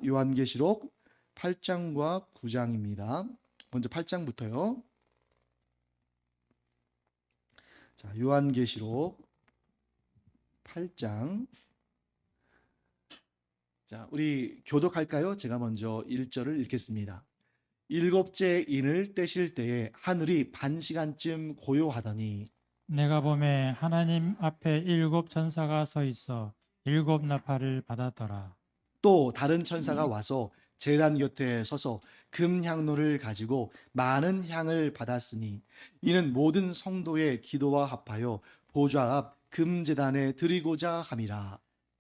요한계시록 8장과 9장입니다. 먼저 8장부터요. 자, 요한계시록 8장. 자, 우리 교독할까요? 제가 먼저 1절을 읽겠습니다. 일곱째 인을 떼실 때에 하늘이 반시간쯤 고요하더니 내가 보매 하나님 앞에 일곱 천사가 서 있어 일곱 나팔을 받았더라. 또 다른 천사가 와서 제단 곁에 서서 금향로를 가지고 많은 향을 받았으니 이는 모든 성도의 기도와 합하여 보좌 앞 금제단에 드리고자 함이라.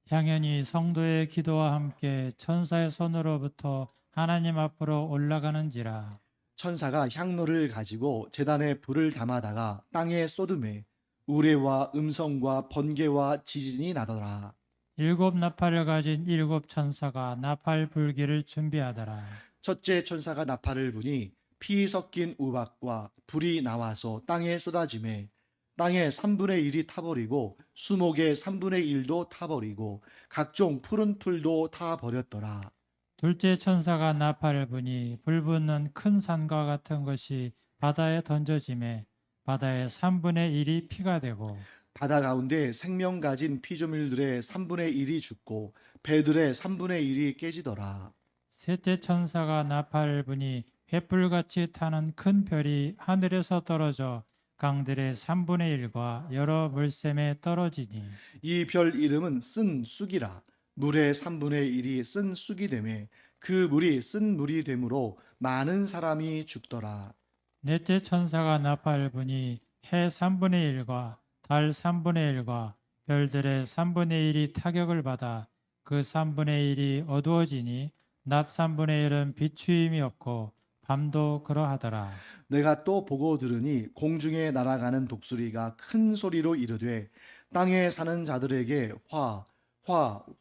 향연이 성도의 기도와 함께 천사의 손으로부터 하나님 앞으로 올라가는지라. 천사가 향로를 가지고 제단에 불을 담아다가 땅에 쏟음에 우레와 음성과 번개와 지진이 나더라. 일곱 나팔을 가진 일곱 천사가 나팔 불기를 준비하더라. 첫째 천사가 나팔을 부니 피 섞인 우박과 불이 나와서 땅에 쏟아지매 땅의 3분의 1이 타버리고 수목의 3분의 1도 타버리고 각종 푸른 풀도 타버렸더라. 둘째 천사가 나팔을 부니 불붙는 큰 산과 같은 것이 바다에 던져지매 바다의 3분의 1이 피가 되고 바다 가운데 생명 가진 피조물들의 3분의 1이 죽고 배들의 3분의 1이 깨지더라. 셋째 천사가 나팔을 부니 횃불같이 타는 큰 별이 하늘에서 떨어져 강들의 3분의 1과 여러 물샘에 떨어지니 이 별 이름은 쓴 쑥이라. 물의 3분의 1이 쓴 쑥이 되매 그 물이 쓴 물이 되므로 많은 사람이 죽더라. 넷째 천사가 나팔을 부니 해 3분의 1과 달 3분의 1과 별들의 3분의 1이 타격을 받아 그 3분의 1이 어두워지니 낮 3분의 1은 비추임이 없고 밤도 그러하더라. 내가 또 보고 들으니 공중에 날아가는 독수리가 큰 소리로 이르되 땅에 사는 자들에게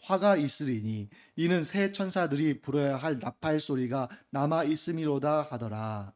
화가 있으리니 이는 새 천사들이 불어야 할 나팔 소리가 남아 있음이로다 하더라.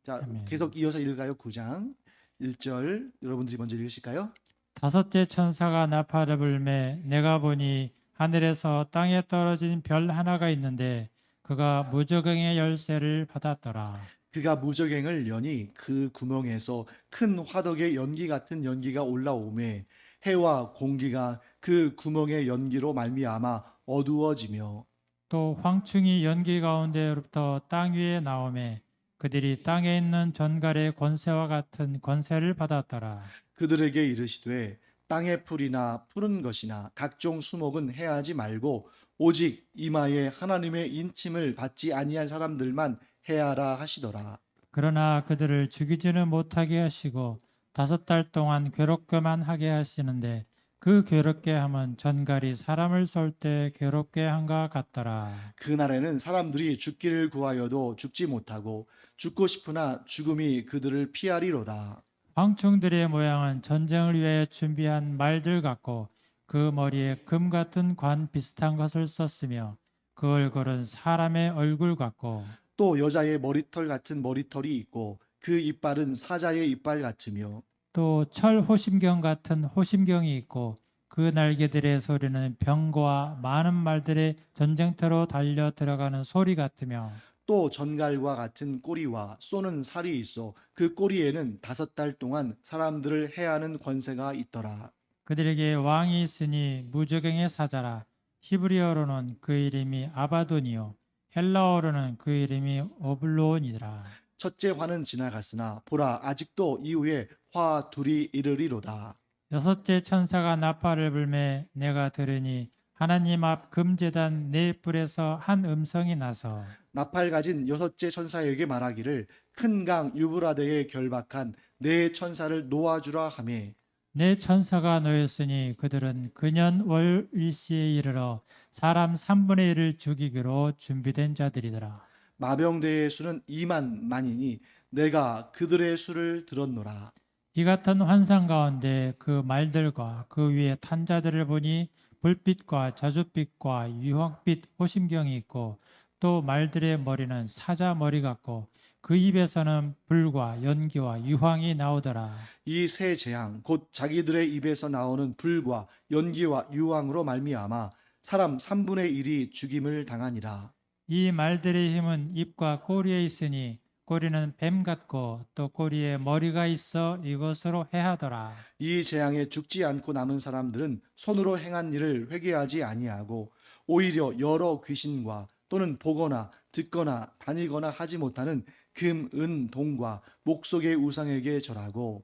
자, 아멘. 계속 이어서 읽어요. 9장 1절 여러분들이 먼저 읽으실까요? 다섯째 천사가 나팔을 불매 내가 보니 하늘에서 땅에 떨어진 별 하나가 있는데 그가 무저갱의 열쇠를 받았더라. 그가 무저갱을 여니 그 구멍에서 큰 화덕의 연기 같은 연기가 올라오매 해와 공기가 그 구멍의 연기로 말미암아 어두워지며 또 황충이 연기 가운데로부터 땅 위에 나오매 그들이 땅에 있는 전갈의 권세와 같은 권세를 받았더라. 그들에게 이르시되 땅의 풀이나 푸른 것이나 각종 수목은 해하지 말고 오직 이마에 하나님의 인침을 받지 아니한 사람들만 해하라 하시더라. 그러나 그들을 죽이지는 못하게 하시고 5달 동안 괴롭게만 하게 하시는데 그 괴롭게 함은 전갈이 사람을 쏠 때 괴롭게 한가 같더라. 그날에는 사람들이 죽기를 구하여도 죽지 못하고 죽고 싶으나 죽음이 그들을 피하리로다. 황충들의 모양은 전쟁을 위해 준비한 말들 같고 그 머리에 금 같은 관 비슷한 것을 썼으며 그 얼굴은 사람의 얼굴 같고 또 여자의 머리털 같은 머리털이 있고 그 이빨은 사자의 이빨 같으며 또 철 호심경 같은 호심경이 있고 그 날개들의 소리는 병과 많은 말들의 전쟁터로 달려 들어가는 소리 같으며 또 전갈과 같은 꼬리와 쏘는 살이 있어 그 꼬리에는 5달 동안 사람들을 해하는 권세가 있더라. 그들에게 왕이 있으니 무저갱의 사자라. 히브리어로는 그 이름이 아바돈이요 헬라어로는 그 이름이 오블로온이라. 첫째 화는 지나갔으나 보라 아직도 이후에 화 둘이 이르리로다. 여섯째 천사가 나팔을 불매 내가 들으니 하나님 앞 금제단 네 뿔에서 한 음성이 나서 나팔 가진 여섯째 천사에게 말하기를 큰 강 유브라데에 결박한 네 천사를 놓아주라 하매 네 천사가 놓였으니 그들은 그년 월 일시에 이르러 사람 3분의 1을 죽이기로 준비된 자들이더라. 마병대의 수는 2만 만이니 내가 그들의 수를 들었노라. 이 같은 환상 가운데 그 말들과 그 위에 탄 자들을 보니 불빛과 자줏빛과 유황빛 호심경이 있고 또 말들의 머리는 사자 머리 같고 그 입에서는 불과 연기와 유황이 나오더라. 이 세 재앙 곧 자기들의 입에서 나오는 불과 연기와 유황으로 말미암아 사람 3분의 1이 죽임을 당하니라. 이 말들의 힘은 입과 꼬리에 있으니 꼬리는 뱀 같고 또 꼬리에 머리가 있어 이것으로 해하더라. 이 재앙에 죽지 않고 남은 사람들은 손으로 행한 일을 회개하지 아니하고 오히려 여러 귀신과 또는 보거나 듣거나 다니거나 하지 못하는 금, 은, 동과 목속의 우상에게 절하고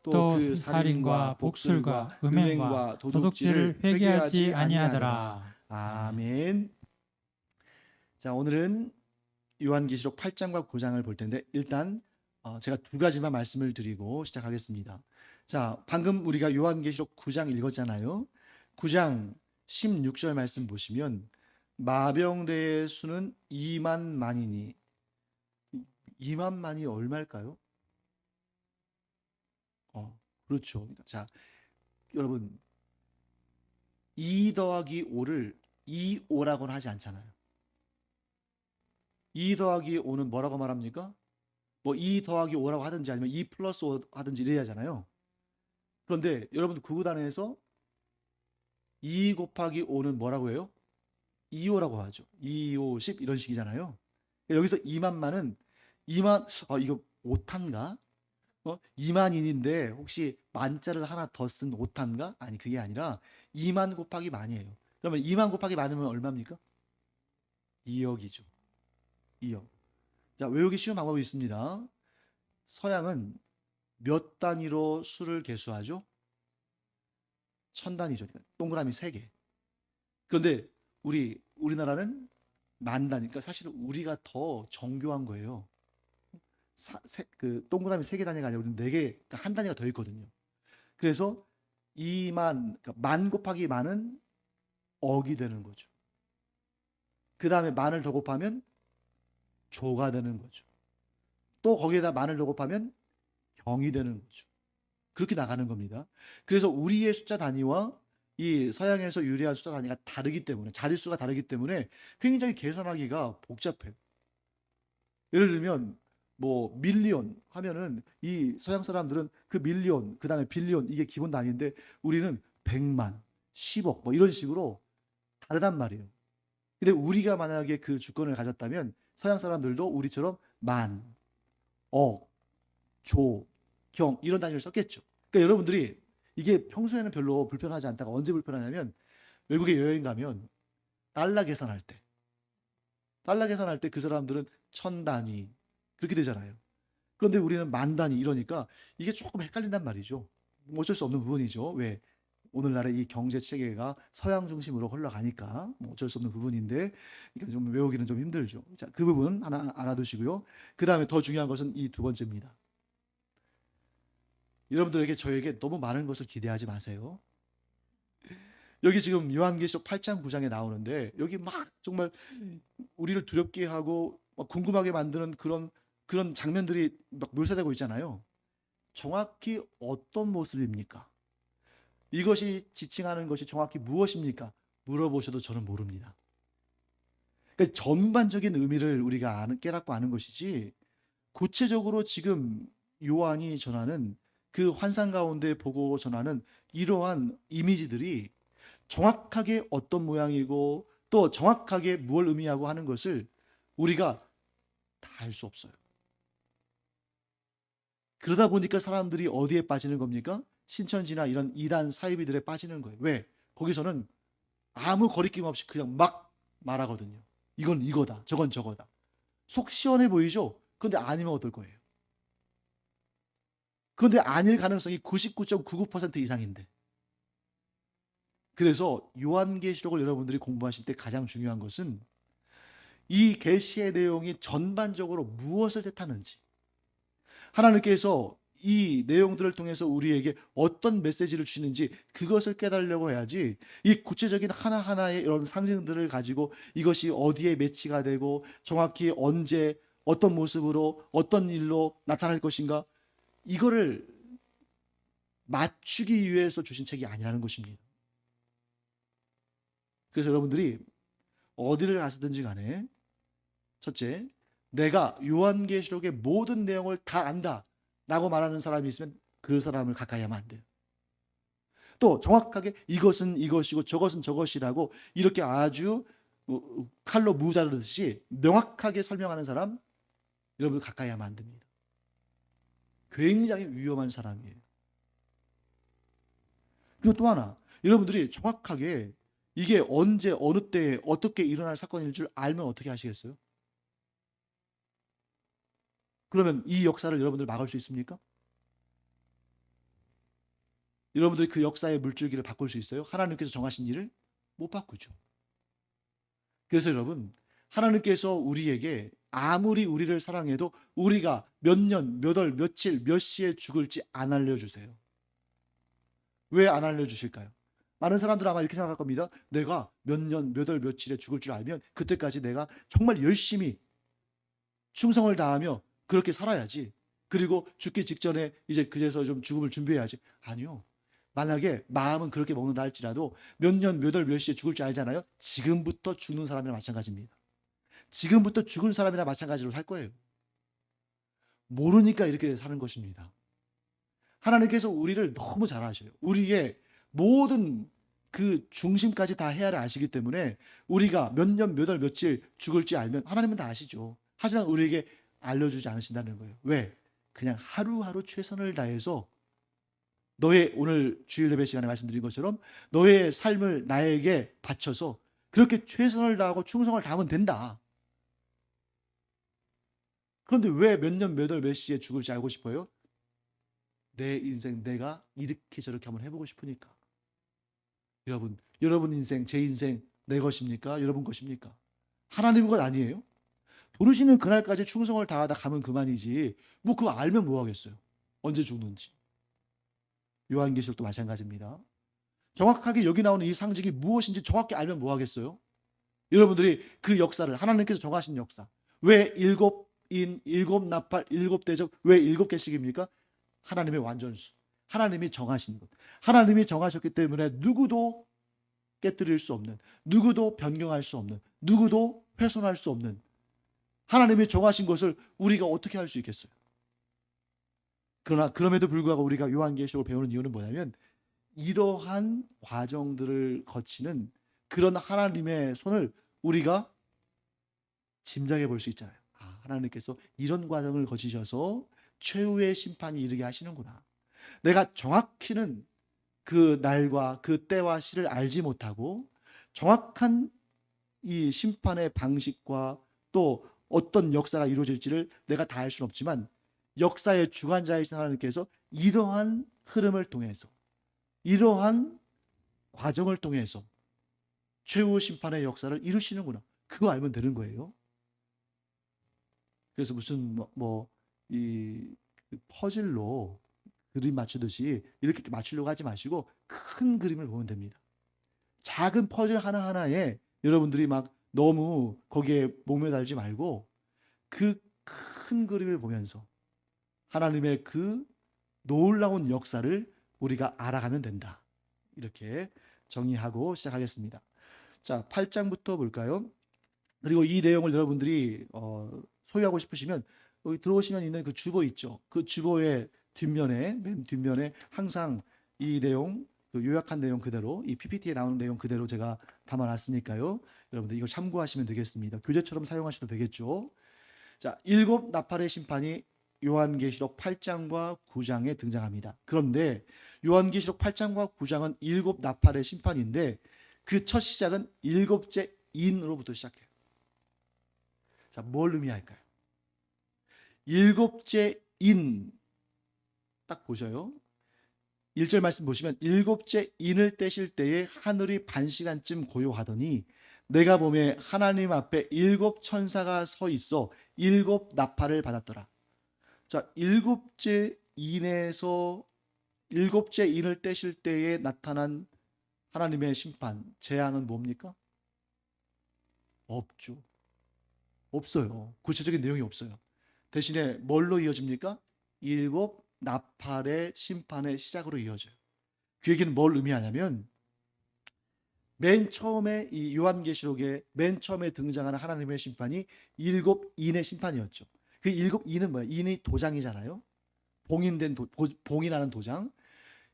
또 또 그 살인과 복술과 음행과 도둑질을 회개하지 아니하더라. 아멘. 자, 오늘은 요한계시록 8장과 9장을 볼 텐데 일단 제가 두 가지만 말씀을 드리고 시작하겠습니다. 자, 방금 우리가 요한계시록 9장 읽었잖아요. 9장 16절 말씀 보시면 마병대의 수는 2만 만이니 2만 만이 얼마일까요? 그렇죠. 자, 여러분 2 더하기 5를 2,5라고는 하지 않잖아요. 2 더하기 5는 뭐라고 말합니까? 뭐 2 더하기 5라고 하든지 아니면 2 플러스 5 하든지 이래야 하잖아요. 그런데 여러분 구구단에서 2 곱하기 5는 뭐라고 해요? 2,5라고 하죠. 2, 5, 10 이런 식이잖아요. 여기서 2만만은 2만 이거 오탄가? 2만인인데 혹시 만자를 하나 더 쓴 오탄가? 아니 그게 아니라 2만 곱하기 만이에요. 그러면 2만 곱하기 만이면 얼마입니까? 2억이죠. 2억. 자, 외우기 쉬운 방법이 있습니다. 서양은 몇 단위로 수를 계수하죠? 1000단위죠. 동그라미 3개. 그런데 우리나라는 만 단위니까 사실 우리가 더 정교한 거예요. 그 동그라미 3개 단위가 아니라 우리는 4개, 그러니까 한 단위가 더 있거든요. 그래서 2만, 그러니까 만 곱하기 만은 억이 되는 거죠. 그 다음에 만을 더 곱하면 조가 되는 거죠. 또 거기에다 만을 더 곱하면 경이 되는 거죠. 그렇게 나가는 겁니다. 그래서 우리의 숫자 단위와 이 서양에서 유래한 숫자 단위가 다르기 때문에, 자릿수가 다르기 때문에 굉장히 계산하기가 복잡해요. 예를 들면 뭐 밀리언 하면은 이 서양 사람들은 그 밀리언, 그 다음에 빌리언 이게 기본 단위인데 우리는 100만, 10억 뭐 이런 식으로 다르단 말이에요. 근데 우리가 만약에 그 주권을 가졌다면 서양 사람들도 우리처럼 만, 억, 조, 경 이런 단위를 썼겠죠. 그러니까 여러분들이 이게 평소에는 별로 불편하지 않다가 언제 불편하냐면 외국에 여행 가면 달러 계산할 때 그 사람들은 1000단위 그렇게 되잖아요. 그런데 우리는 만 단위 이러니까 이게 조금 헷갈린단 말이죠. 뭐 어쩔 수 없는 부분이죠. 왜? 오늘날의 이 경제 체계가 서양 중심으로 흘러가니까 뭐 어쩔 수 없는 부분인데 그러니까 좀 외우기는 좀 힘들죠. 자, 그 부분 하나 알아두시고요. 그 다음에 더 중요한 것은 이 두 번째입니다. 여러분들에게 저에게 너무 많은 것을 기대하지 마세요. 여기 지금 요한계시록 8장 9장에 나오는데 여기 막 정말 우리를 두렵게 하고 막 궁금하게 만드는 그런 장면들이 막 묘사되고 있잖아요. 정확히 어떤 모습입니까? 이것이 지칭하는 것이 정확히 무엇입니까? 물어보셔도 저는 모릅니다. 그러니까 전반적인 의미를 우리가 깨닫고 아는 것이지 구체적으로 지금 요한이 전하는 그 환상 가운데 보고 전하는 이러한 이미지들이 정확하게 어떤 모양이고 또 정확하게 무엇을 의미하고 하는 것을 우리가 다 알 수 없어요. 그러다 보니까 사람들이 어디에 빠지는 겁니까? 신천지나 이런 이단 사이비들에 빠지는 거예요. 왜? 거기서는 아무 거리낌 없이 그냥 막 말하거든요. 이건 이거다. 저건 저거다. 속 시원해 보이죠? 그런데 아니면 어떨 거예요? 그런데 아닐 가능성이 99.99% 이상인데. 그래서 요한계시록을 여러분들이 공부하실 때 가장 중요한 것은 이 계시의 내용이 전반적으로 무엇을 뜻하는지, 하나님께서 이 내용들을 통해서 우리에게 어떤 메시지를 주시는지 그것을 깨달으려고 해야지 이 구체적인 하나하나의 이런 상징들을 가지고 이것이 어디에 매치가 되고 정확히 언제 어떤 모습으로 어떤 일로 나타날 것인가 이거를 맞추기 위해서 주신 책이 아니라는 것입니다. 그래서 여러분들이 어디를 가시든지 간에 첫째, 내가 요한계시록의 모든 내용을 다 안다 라고 말하는 사람이 있으면 그 사람을 가까이 하면 안 돼요. 또 정확하게 이것은 이것이고 저것은 저것이라고 이렇게 아주 칼로 무 자르듯이 명확하게 설명하는 사람, 여러분들 가까이 하면 안 됩니다. 굉장히 위험한 사람이에요. 그리고 또 하나, 여러분들이 정확하게 이게 언제 어느 때에 어떻게 일어날 사건일 줄 알면 어떻게 하시겠어요? 그러면 이 역사를 여러분들 막을 수 있습니까? 여러분들이 그 역사의 물줄기를 바꿀 수 있어요? 하나님께서 정하신 일을 못 바꾸죠. 그래서 여러분, 하나님께서 우리에게 아무리 우리를 사랑해도 우리가 몇 년, 몇 월, 며칠, 몇 시에 죽을지 안 알려주세요. 왜 안 알려주실까요? 많은 사람들은 아마 이렇게 생각할 겁니다. 내가 몇 년, 몇 월, 며칠에 죽을 줄 알면 그때까지 내가 정말 열심히 충성을 다하며 그렇게 살아야지. 그리고 죽기 직전에 이제 그제서 좀 죽음을 준비해야지. 아니요. 만약에 마음은 그렇게 먹는다 할지라도 몇 년, 몇 월, 몇 시에 죽을 줄 알잖아요. 지금부터 죽는 사람이랑 마찬가지입니다. 지금부터 죽은 사람이랑 마찬가지로 살 거예요. 모르니까 이렇게 사는 것입니다. 하나님께서 우리를 너무 잘 아셔요. 우리의 모든 그 중심까지 다 헤아려 아시기 때문에 우리가 몇 년, 몇 월, 며칠 죽을지 알면 하나님은 다 아시죠. 하지만 우리에게 알려주지 않으신다는 거예요. 왜? 그냥 하루하루 최선을 다해서 너의 오늘 주일 예배 시간에 말씀드린 것처럼 너의 삶을 나에게 바쳐서 그렇게 최선을 다하고 충성을 다하면 된다. 그런데 왜 몇 년, 몇 월, 몇 시에 죽을지 알고 싶어요? 내 인생 내가 이렇게 저렇게 한번 해보고 싶으니까. 여러분 인생, 제 인생 내 것입니까? 여러분 것입니까? 하나님 것 아니에요? 부르시는 그날까지 충성을 다하다 가면 그만이지. 뭐 그거 알면 뭐 하겠어요? 언제 죽는지. 요한계시록도 마찬가지입니다. 정확하게 여기 나오는 이 상징이 무엇인지 정확히 알면 뭐 하겠어요? 여러분들이 그 역사를 하나님께서 정하신 역사. 왜 일곱 인, 일곱 나팔, 일곱 대접, 왜 일곱 개씩입니까? 하나님의 완전수. 하나님이 정하신 것. 하나님이 정하셨기 때문에 누구도 깨뜨릴 수 없는, 누구도 변경할 수 없는, 누구도 훼손할 수 없는 하나님이 정하신 것을 우리가 어떻게 할 수 있겠어요? 그러나 그럼에도 불구하고 우리가 요한계시록을 배우는 이유는 뭐냐면 이러한 과정들을 거치는 그런 하나님의 손을 우리가 짐작해 볼 수 있잖아요. 아, 하나님께서 이런 과정을 거치셔서 최후의 심판이 이르게 하시는구나. 내가 정확히는 그 날과 그 때와 시를 알지 못하고 정확한 이 심판의 방식과 또 어떤 역사가 이루어질지를 내가 다 알 수는 없지만 역사의 주관자이신 하나님께서 이러한 흐름을 통해서 이러한 과정을 통해서 최후 심판의 역사를 이루시는구나. 그거 알면 되는 거예요. 그래서 무슨 이 퍼즐로 그림 맞추듯이 이렇게 맞추려고 하지 마시고 큰 그림을 보면 됩니다. 작은 퍼즐 하나하나에 여러분들이 막 너무 거기에 목매달지 말고 그 큰 그림을 보면서 하나님의 그 놀라운 역사를 우리가 알아가면 된다. 이렇게 정의하고 시작하겠습니다. 자, 8장부터 볼까요? 그리고 이 내용을 여러분들이 소유하고 싶으시면 여기 들어오시면 있는 그 주보 있죠. 그 주보의 뒷면에 맨 뒷면에 항상 이 내용 그 요약한 내용 그대로 이 PPT에 나오는 내용 그대로 제가 담아놨으니까요. 여러분들 이걸 참고하시면 되겠습니다. 교재처럼 사용하셔도 되겠죠. 자, 일곱 나팔의 심판이 요한계시록 8장과 9장에 등장합니다. 그런데 요한계시록 8장과 9장은 일곱 나팔의 심판인데 그 첫 시작은 일곱째 인으로부터 시작해요. 자, 뭘 의미할까요? 일곱째 인 딱 보셔요. 1절 말씀 보시면 일곱째 인을 떼실 때에 하늘이 반시간쯤 고요하더니 내가 보매 하나님 앞에 일곱 천사가 서 있어 일곱 나팔을 받았더라. 자, 일곱째 인에서 일곱째 인을 떼실 때에 나타난 하나님의 심판, 재앙은 뭡니까? 없죠. 없어요. 구체적인 내용이 없어요. 대신에 뭘로 이어집니까? 일곱 나팔의 심판의 시작으로 이어져요. 그 얘기는 뭘 의미하냐면 맨 처음에 이 요한계시록에 맨 처음에 등장하는 하나님의 심판이 일곱 인의 심판이었죠. 그 일곱 인은 뭐예요? 인이 도장이잖아요. 봉인된 봉인하는 도장.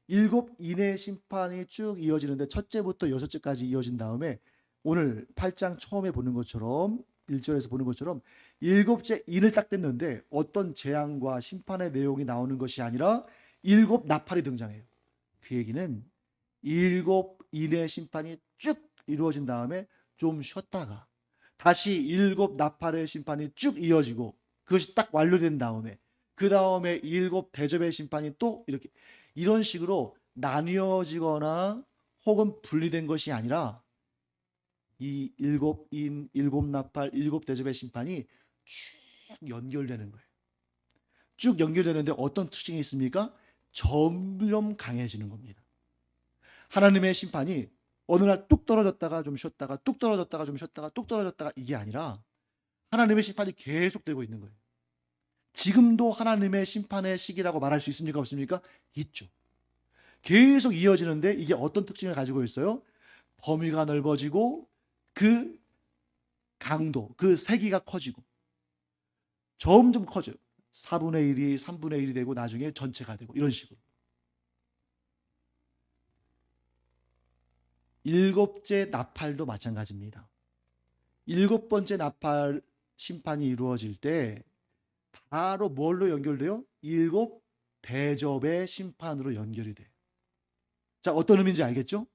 일곱 인의 심판이 쭉 이어지는데 첫째부터 여섯째까지 이어진 다음에 오늘 8장 처음에 보는 것처럼 1절에서 보는 것처럼 일곱째 인을 딱 뗐는데 어떤 재앙과 심판의 내용이 나오는 것이 아니라 일곱 나팔이 등장해요. 그 얘기는 일곱 인의 심판이 쭉 이루어진 다음에 좀 쉬었다가 다시 일곱 나팔의 심판이 쭉 이어지고 그것이 딱 완료된 다음에 그 다음에 일곱 대접의 심판이 또 이렇게 이런 식으로 나뉘어지거나 혹은 분리된 것이 아니라 이 일곱 인, 일곱 나팔, 일곱 대접의 심판이 쭉 연결되는 거예요. 쭉 연결되는데 어떤 특징이 있습니까? 점점 강해지는 겁니다. 하나님의 심판이 어느 날 뚝 떨어졌다가 좀 쉬었다가 뚝 떨어졌다가 좀 쉬었다가 뚝 떨어졌다가 이게 아니라 하나님의 심판이 계속되고 있는 거예요. 지금도 하나님의 심판의 시기라고 말할 수 있습니까? 없습니까? 있죠. 계속 이어지는데 이게 어떤 특징을 가지고 있어요? 범위가 넓어지고 그 강도, 그 세기가 커지고 점점 커져요. 4분의 1이 3분의 1이 되고 나중에 전체가 되고 이런 식으로. 일곱째 나팔도 마찬가지입니다. 일곱 번째 나팔 심판이 이루어질 때 바로 뭘로 연결돼요? 일곱 대접의 심판으로 연결이 돼요. 자, 어떤 의미인지 알겠죠?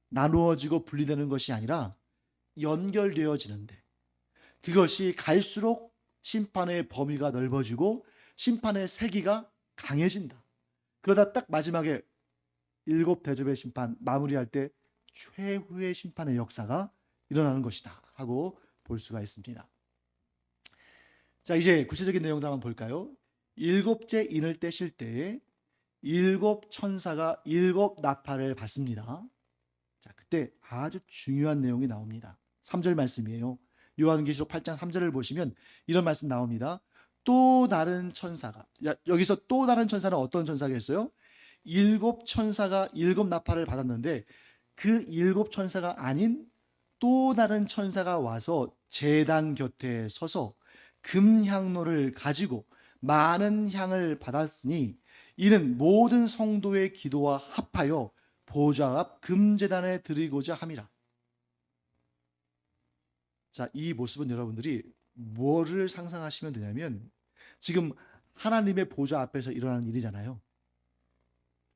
나누어지고 분리되는 것이 아니라 연결되어지는데 그것이 갈수록 심판의 범위가 넓어지고 심판의 세기가 강해진다. 그러다 딱 마지막에 일곱 대접의 심판 마무리할 때 최후의 심판의 역사가 일어나는 것이다 하고 볼 수가 있습니다. 자, 이제 구체적인 내용도 한번 볼까요? 일곱째 인을 떼실 때 일곱 천사가 일곱 나팔을 받습니다. 자, 그때 아주 중요한 내용이 나옵니다. 3절 말씀이에요. 요한계시록 8장 3절을 보시면 이런 말씀 나옵니다. 또 다른 천사가, 여기서 또 다른 천사는 어떤 천사겠어요? 일곱 천사가 일곱 나팔을 받았는데 그 일곱 천사가 아닌 또 다른 천사가 와서 제단 곁에 서서 금향로를 가지고 많은 향을 받았으니 이는 모든 성도의 기도와 합하여 보좌 앞 금제단에 드리고자 함이라. 자, 이 모습은 여러분들이 뭐를 상상하시면 되냐면 지금 하나님의 보좌 앞에서 일어나는 일이잖아요.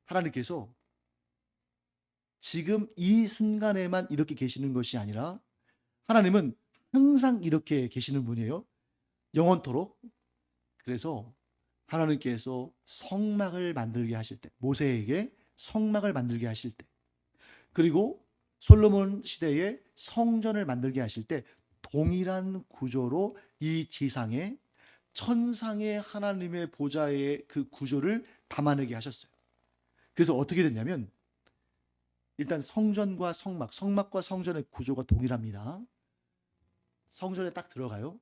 하나님께서 지금 이 순간에만 이렇게 계시는 것이 아니라 하나님은 항상 이렇게 계시는 분이에요. 영원토록. 그래서 하나님께서 성막을 만들게 하실 때, 모세에게 성막을 만들게 하실 때, 그리고 솔로몬 시대에 성전을 만들게 하실 때 동일한 구조로 이 지상에 천상의 하나님의 보좌의 그 구조를 담아내게 하셨어요. 그래서 어떻게 됐냐면 일단 성전과 성막, 성막과 성전의 구조가 동일합니다. 성전에 딱 들어가요.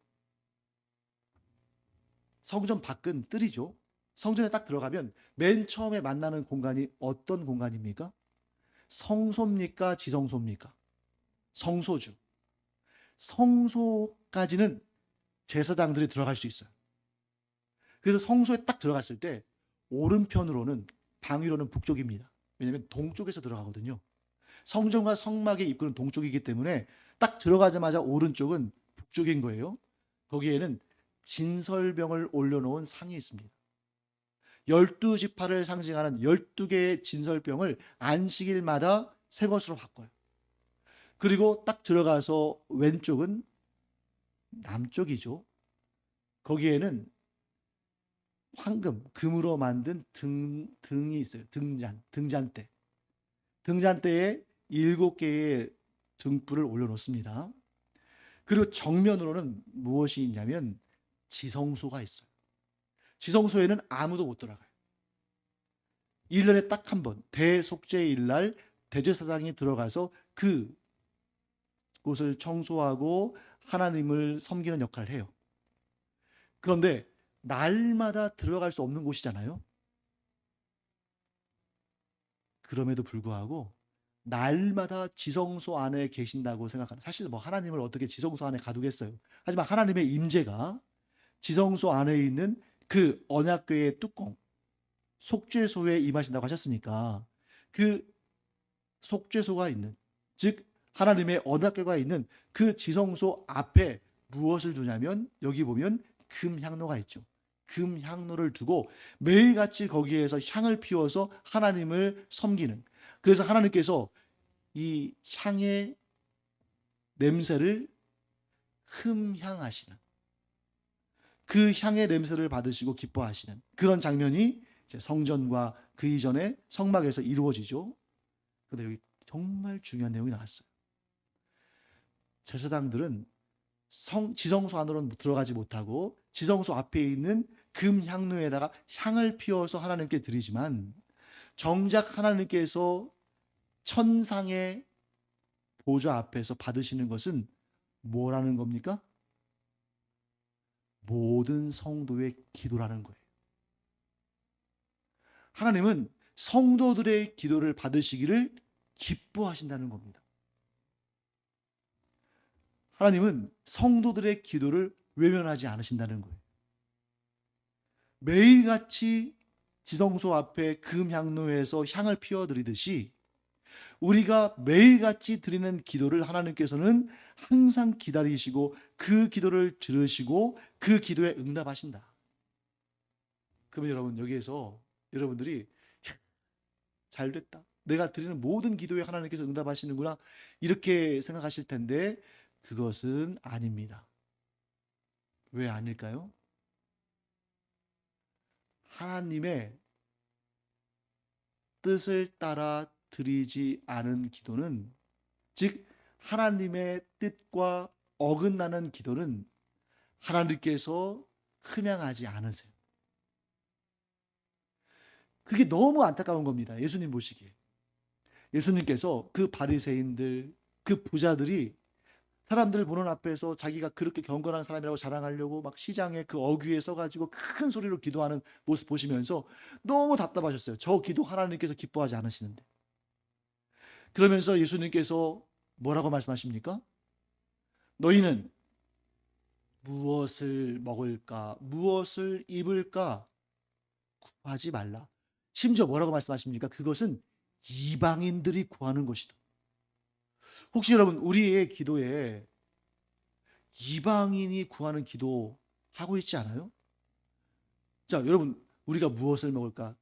성전 밖은 뜰이죠. 성전에 딱 들어가면 맨 처음에 만나는 공간이 어떤 공간입니까? 성소입니까? 지성소입니까? 성소죠. 성소까지는 제사장들이 들어갈 수 있어요. 그래서 성소에 딱 들어갔을 때 오른편으로는 방위로는 북쪽입니다. 왜냐하면 동쪽에서 들어가거든요. 성전과 성막의 입구는 동쪽이기 때문에 딱 들어가자마자 오른쪽은 북쪽인 거예요. 거기에는 진설병을 올려놓은 상이 있습니다. 12지파를 상징하는 12개의 진설병을 안식일마다 새 것으로 바꿔요. 그리고 딱 들어가서 왼쪽은 남쪽이죠. 거기에는 황금, 금으로 만든 등이 있어요. 등잔대. 등잔대에 7개의 등불을 올려놓습니다. 그리고 정면으로는 무엇이 있냐면 지성소가 있어요. 지성소에는 아무도 못 들어가요. 1년에 딱 한 번 대속죄일 날 대제사장이 들어가서 그곳을 청소하고 하나님을 섬기는 역할을 해요. 그런데 날마다 들어갈 수 없는 곳이잖아요. 그럼에도 불구하고 날마다 지성소 안에 계신다고 생각하는, 사실 뭐 하나님을 어떻게 지성소 안에 가두겠어요. 하지만 하나님의 임재가 지성소 안에 있는 그 언약궤의 뚜껑 속죄소에 임하신다고 하셨으니까 그 속죄소가 있는, 즉 하나님의 언약궤가 있는 그 지성소 앞에 무엇을 두냐면 여기 보면 금향로가 있죠. 금향로를 두고 매일같이 거기에서 향을 피워서 하나님을 섬기는, 그래서 하나님께서 이 향의 냄새를 흠향하시는, 그 향의 냄새를 받으시고 기뻐하시는 그런 장면이 이제 성전과 그 이전에 성막에서 이루어지죠. 그런데 여기 정말 중요한 내용이 나왔어요. 제사장들은 지성소 안으로는 들어가지 못하고 지성소 앞에 있는 금향로에다가 향을 피워서 하나님께 드리지만, 정작 하나님께서 천상의 보좌 앞에서 받으시는 것은 뭐라는 겁니까? 모든 성도의 기도라는 거예요. 하나님은 성도들의 기도를 받으시기를 기뻐하신다는 겁니다. 하나님은 성도들의 기도를 외면하지 않으신다는 거예요. 매일같이 지성소 앞에 금향로에서 향을 피워드리듯이 우리가 매일같이 드리는 기도를 하나님께서는 항상 기다리시고 그 기도를 들으시고 그 기도에 응답하신다. 그러면 여러분, 여기에서 여러분들이 잘 됐다, 내가 드리는 모든 기도에 하나님께서 응답하시는구나, 이렇게 생각하실 텐데 그것은 아닙니다. 왜 아닐까요? 하나님의 뜻을 따라 드리지 않은 기도는, 즉 하나님의 뜻과 어긋나는 기도는 하나님께서 흠양하지 않으세요. 그게 너무 안타까운 겁니다. 예수님 보시기에. 예수님께서 그 바리새인들, 그 부자들이 사람들 보는 앞에서 자기가 그렇게 경건한 사람이라고 자랑하려고 막 시장에 그 어귀에 서가지고 큰 소리로 기도하는 모습 보시면서 너무 답답하셨어요. 저 기도 하나님께서 기뻐하지 않으시는데. 그러면서 예수님께서 뭐라고 말씀하십니까? 너희는 무엇을 먹을까, 무엇을 입을까 구하지 말라. 심지어 뭐라고 말씀하십니까? 그것은 이방인들이 구하는 것이다. 혹시 여러분, 우리의 기도에 이방인이 구하는 기도 하고 있지 않아요? 자, 여러분, 우리가 무엇을 먹을까?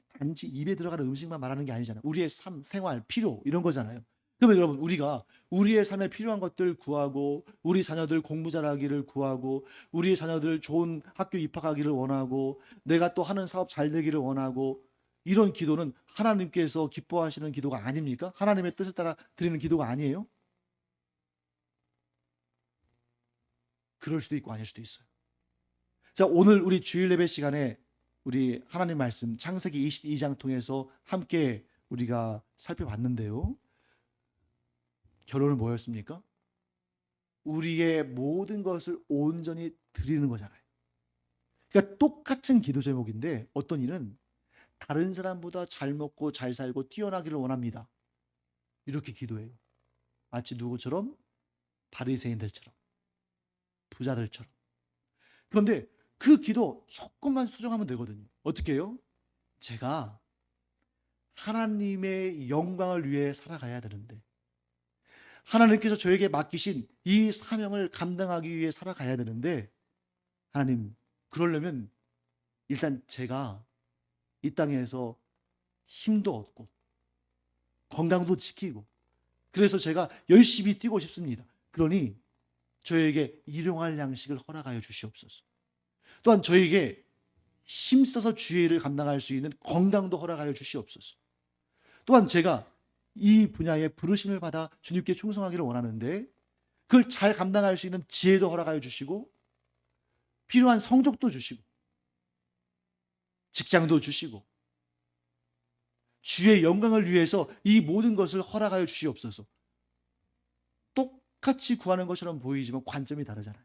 단지 입에 들어가는 음식만 말하는 게 아니잖아요. 우리의 삶, 생활, 필요, 이런 거잖아요. 그러면 여러분, 우리가 우리의 삶에 필요한 것들 구하고, 우리 자녀들 공부 잘하기를 구하고, 우리 자녀들 좋은 학교 입학하기를 원하고, 내가 또 하는 사업 잘 되기를 원하고, 이런 기도는 하나님께서 기뻐하시는 기도가 아닙니까? 하나님의 뜻을 따라 드리는 기도가 아니에요? 그럴 수도 있고 아닐 수도 있어요. 자, 오늘 우리 주일 예배 시간에 우리 하나님 말씀 창세기 22장 통해서 함께 우리가 살펴봤는데요. 결론은 뭐였습니까? 우리의 모든 것을 온전히 드리는 거잖아요. 그러니까 똑같은 기도 제목인데 어떤 이는 다른 사람보다 잘 먹고 잘 살고 뛰어나기를 원합니다. 이렇게 기도해요. 마치 누구처럼? 바리새인들처럼, 부자들처럼. 그런데 그 기도 조금만 수정하면 되거든요. 어떻게 해요? 제가 하나님의 영광을 위해 살아가야 되는데, 하나님께서 저에게 맡기신 이 사명을 감당하기 위해 살아가야 되는데, 하나님, 그러려면 일단 제가 이 땅에서 힘도 얻고 건강도 지키고, 그래서 제가 열심히 뛰고 싶습니다. 그러니 저에게 일용할 양식을 허락하여 주시옵소서. 또한 저에게 힘써서 주의 일을 감당할 수 있는 건강도 허락하여 주시옵소서. 또한 제가 이 분야에 부르심을 받아 주님께 충성하기를 원하는데 그걸 잘 감당할 수 있는 지혜도 허락하여 주시고, 필요한 성적도 주시고, 직장도 주시고, 주의 영광을 위해서 이 모든 것을 허락하여 주시옵소서. 똑같이 구하는 것처럼 보이지만 관점이 다르잖아요.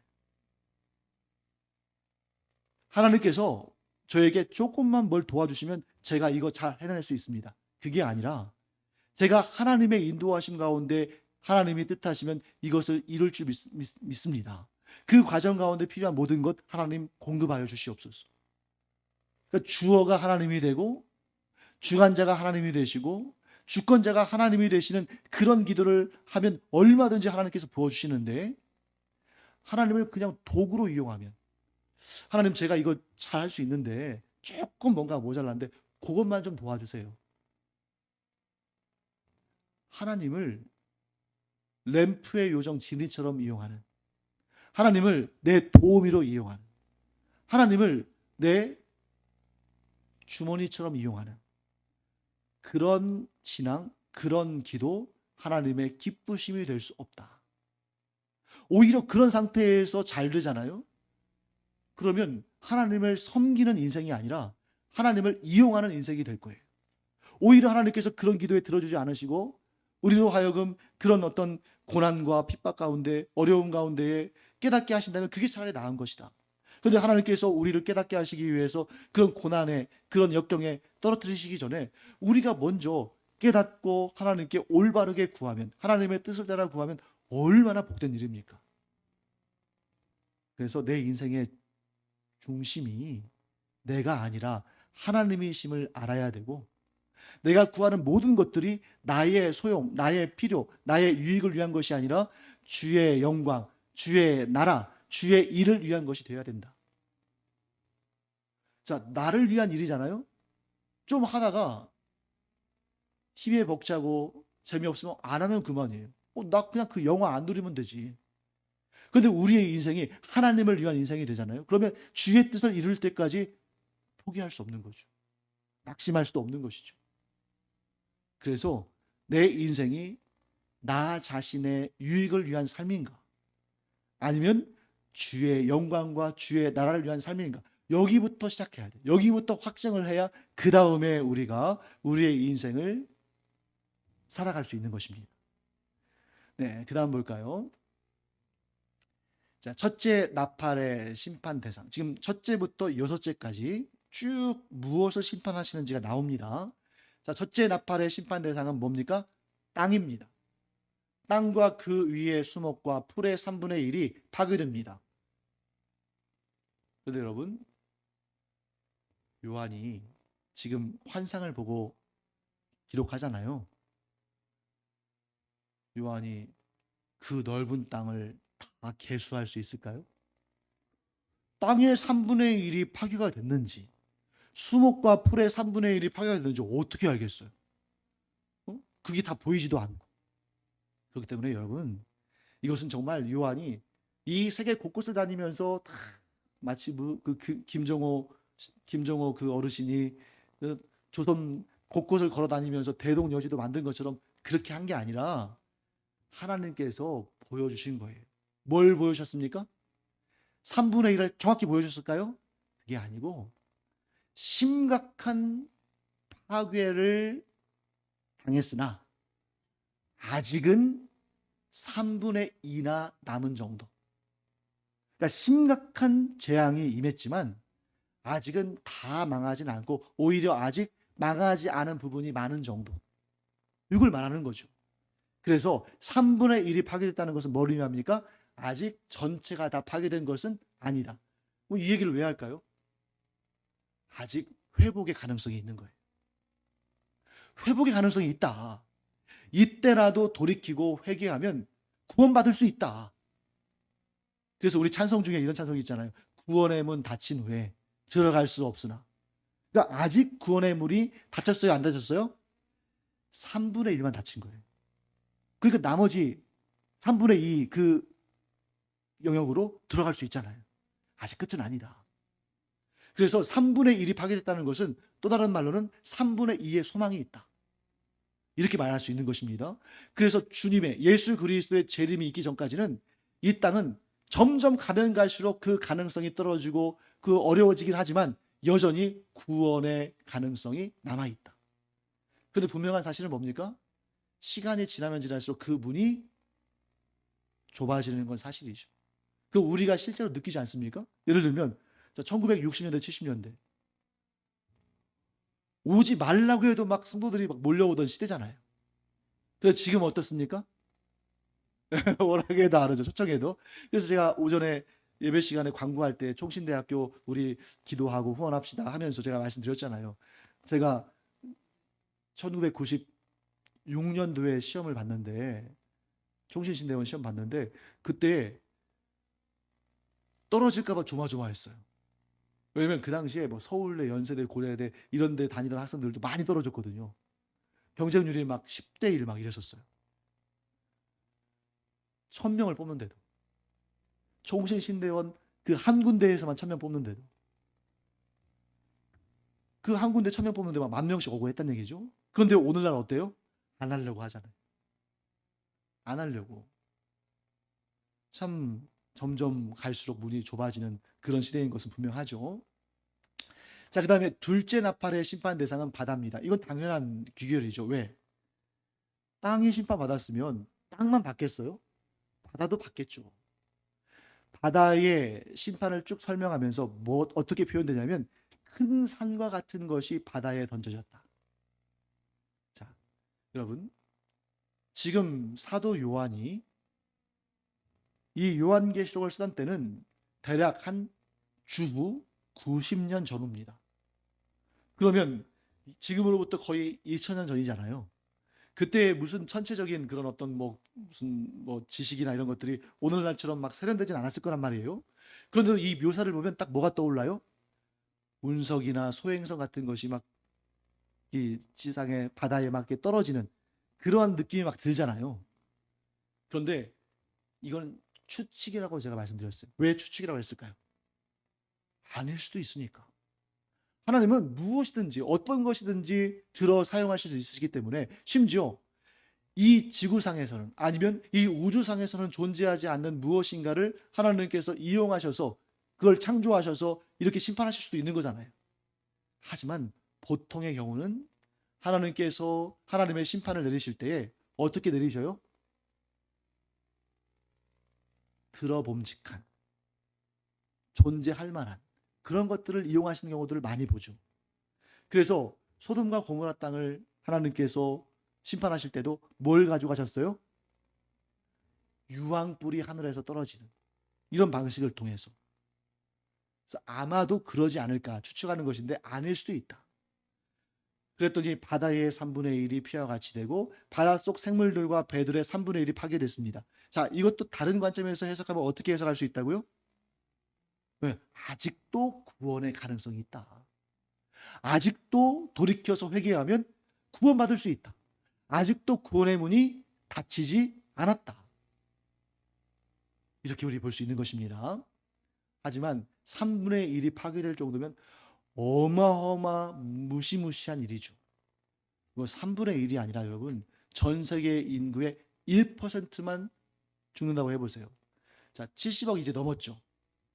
하나님께서 저에게 조금만 뭘 도와주시면 제가 이거 잘 해낼 수 있습니다. 그게 아니라 제가 하나님의 인도하심 가운데 하나님이 뜻하시면 이것을 이룰 줄 믿습니다. 그 과정 가운데 필요한 모든 것 하나님 공급하여 주시옵소서. 그러니까 주어가 하나님이 되고 주관자가 하나님이 되시고 주권자가 하나님이 되시는 그런 기도를 하면 얼마든지 하나님께서 부어주시는데, 하나님을 그냥 도구로 이용하면, 하나님 제가 이거 잘 할 수 있는데 조금 뭔가 모자란데 그것만 좀 도와주세요. 하나님을 램프의 요정 지니처럼 이용하는, 하나님을 내 도우미로 이용하는, 하나님을 내 주머니처럼 이용하는 그런 신앙, 그런 기도, 하나님의 기쁘심이 될 수 없다. 오히려 그런 상태에서 잘 되잖아요. 그러면 하나님을 섬기는 인생이 아니라 하나님을 이용하는 인생이 될 거예요. 오히려 하나님께서 그런 기도에 들어주지 않으시고 우리로 하여금 그런 어떤 고난과 핍박 가운데, 어려움 가운데에 깨닫게 하신다면 그게 차라리 나은 것이다. 그런데 하나님께서 우리를 깨닫게 하시기 위해서 그런 고난에, 그런 역경에 떨어뜨리시기 전에 우리가 먼저 깨닫고 하나님께 올바르게 구하면, 하나님의 뜻을 따라 구하면 얼마나 복된 일입니까? 그래서 내 인생의 중심이 내가 아니라 하나님이심을 알아야 되고, 내가 구하는 모든 것들이 나의 소용, 나의 필요, 나의 유익을 위한 것이 아니라 주의 영광, 주의 나라, 주의 일을 위한 것이 되어야 된다. 자, 나를 위한 일이잖아요. 좀 하다가 힘에 벅차고 재미없으면 안 하면 그만이에요. 나 그냥 그 영화 안 누리면 되지. 근데 우리의 인생이 하나님을 위한 인생이 되잖아요. 그러면 주의 뜻을 이룰 때까지 포기할 수 없는 거죠. 낙심할 수도 없는 것이죠. 그래서 내 인생이 나 자신의 유익을 위한 삶인가, 아니면 주의 영광과 주의 나라를 위한 삶인가, 여기부터 시작해야 돼. 여기부터 확정을 해야 그 다음에 우리가 우리의 인생을 살아갈 수 있는 것입니다. 네, 그 다음 볼까요? 자, 첫째 나팔의 심판 대상. 지금 첫째부터 여섯째까지 쭉 무엇을 심판하시는지가 나옵니다. 자, 첫째 나팔의 심판 대상은 뭡니까? 땅입니다. 땅과 그 위의 수목과 풀의 3분의 1이 파괴됩니다. 그런데 여러분, 요한이 지금 환상을 보고 기록하잖아요. 요한이 그 넓은 땅을 다 계수할 수 있을까요? 땅의 3분의 1이 파괴가 됐는지, 수목과 풀의 3분의 1이 파괴가 됐는지 어떻게 알겠어요? 그게 다 보이지도 않고. 그렇기 때문에 여러분, 이것은 정말 요한이 이 세계 곳곳을 다니면서 다 마치 김정호 그 어르신이 그 조선 곳곳을 걸어 다니면서 대동여지도 만든 것처럼 그렇게 한 게 아니라 하나님께서 보여주신 거예요. 뭘 보여주셨습니까? 3분의 1을 정확히 보여줬을까요? 그게 아니고 심각한 파괴를 당했으나 아직은 3분의 2나 남은 정도. 그러니까 심각한 재앙이 임했지만 아직은 다 망하진 않고 오히려 아직 망하지 않은 부분이 많은 정도. 이걸 말하는 거죠. 그래서 3분의 1이 파괴됐다는 것은 뭘 의미합니까? 아직 전체가 다 파괴된 것은 아니다. 이 얘기를 왜 할까요? 아직 회복의 가능성이 있는 거예요. 회복의 가능성이 있다. 이때라도 돌이키고 회개하면 구원받을 수 있다. 그래서 우리 찬송 중에 이런 찬송이 있잖아요. 구원의 문 닫힌 후에 들어갈 수 없으나. 그러니까 아직 구원의 문이 닫혔어요? 안 닫혔어요? 3분의 1만 닫힌 거예요. 그러니까 나머지 3분의 2 그 영역으로 들어갈 수 있잖아요. 아직 끝은 아니다. 그래서 3분의 1이 파괴됐다는 것은 또 다른 말로는 3분의 2의 소망이 있다. 이렇게 말할 수 있는 것입니다. 그래서 주님의 예수 그리스도의 재림이 있기 전까지는 이 땅은 점점 가면 갈수록 그 가능성이 떨어지고 그 어려워지긴 하지만 여전히 구원의 가능성이 남아있다. 그런데 분명한 사실은 뭡니까? 시간이 지나면 지날수록 그 문이 좁아지는 건 사실이죠. 그 우리가 실제로 느끼지 않습니까? 예를 들면 1960년대, 70년대 오지 말라고 해도 막 성도들이 막 몰려오던 시대잖아요. 그래서 지금 어떻습니까? 워낙에 다르죠. 초청에도. 그래서 제가 오전에 예배 시간에 광고할 때 총신대학교 우리 기도하고 후원합시다 하면서 제가 말씀드렸잖아요. 제가 2006년도에 시험을 봤는데, 총신신대원 시험 봤는데, 그때 떨어질까봐 조마조마했어요. 왜냐면 그 당시에 뭐 서울대, 연세대, 고려대 이런 데 다니던 학생들도 많이 떨어졌거든요. 경쟁률이 막 10대 1 막 이랬었어요. 1000명을 뽑는데도. 총신신대원 그 한 군데에서만 1000명 뽑는데도. 그 한 군데 1000명 뽑는데 막 10,000명씩 오고 했단 얘기죠. 그런데 오늘날 어때요? 안 하려고 하잖아요. 안 하려고. 참 점점 갈수록 문이 좁아지는 그런 시대인 것은 분명하죠. 자, 그 다음에 둘째 나팔의 심판 대상은 바다입니다. 이건 당연한 귀결이죠. 왜? 땅이 심판받았으면 땅만 받겠어요? 바다도 받겠죠. 바다의 심판을 쭉 설명하면서 뭐 어떻게 표현되냐면 큰 산과 같은 것이 바다에 던져졌다. 자, 여러분, 지금 사도 요한이 이 요한계시록을 쓰던 때는 대략 한 주후 90년 전후입니다. 그러면 지금으로부터 거의 2000년 전이잖아요. 그때 무슨 천체적인 그런 어떤 뭐 무슨 뭐 지식이나 이런 것들이 오늘날처럼 막 세련되진 않았을 거란 말이에요. 그런데도 이 묘사를 보면 딱 뭐가 떠올라요? 운석이나 소행성 같은 것이 막 이 지상의 바다에 막 이렇게 떨어지는 그러한 느낌이 막 들잖아요. 그런데 이건 추측이라고 제가 말씀드렸어요. 왜 추측이라고 했을까요? 아닐 수도 있으니까. 하나님은 무엇이든지 어떤 것이든지 들어 사용하실 수 있으시기 때문에 심지어 이 지구상에서는 아니면 이 우주상에서는 존재하지 않는 무엇인가를 하나님께서 이용하셔서 그걸 창조하셔서 이렇게 심판하실 수도 있는 거잖아요. 하지만 보통의 경우는 하나님께서 하나님의 심판을 내리실 때에 어떻게 내리셔요? 들어봄직한, 존재할 만한 그런 것들을 이용하시는 경우들을 많이 보죠. 그래서 소돔과 고모라 땅을 하나님께서 심판하실 때도 뭘 가져가셨어요? 유황불이 하늘에서 떨어지는 이런 방식을 통해서. 그래서 아마도 그러지 않을까 추측하는 것인데 아닐 수도 있다. 그랬더니 바다의 3분의 1이 피와 같이 되고 바닷속 생물들과 배들의 3분의 1이 파괴됐습니다. 자, 이것도 다른 관점에서 해석하면 어떻게 해석할 수 있다고요? 네, 아직도 구원의 가능성이 있다. 아직도 돌이켜서 회개하면 구원받을 수 있다. 아직도 구원의 문이 닫히지 않았다. 이렇게 우리 볼 수 있는 것입니다. 하지만 3분의 1이 파괴될 정도면 무시무시한 일이죠. 이거 3분의 1이 아니라 여러분 전 세계 인구의 1%만 죽는다고 해보세요. 자, 70억 이제 넘었죠.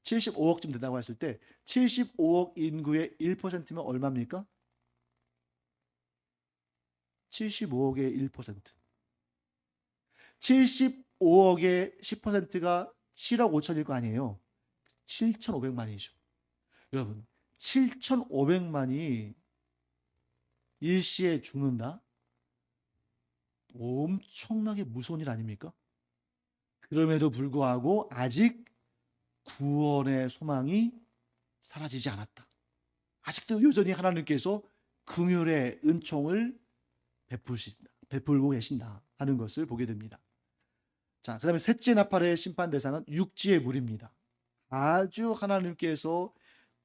75억쯤 된다고 했을 때 75억 인구의 1%면 얼마입니까? 75억의 1%. 75억의 10%가 7억 5천일 거 아니에요. 7,500만이죠. 여러분, 7,500만이 일시에 죽는다? 엄청나게 무서운 일 아닙니까? 그럼에도 불구하고 아직 구원의 소망이 사라지지 않았다. 아직도 여전히 하나님께서 긍휼의 은총을 베풀고 계신다 하는 것을 보게 됩니다. 자, 그 다음에 셋째 나팔의 심판 대상은 육지의 물입니다. 아주 하나님께서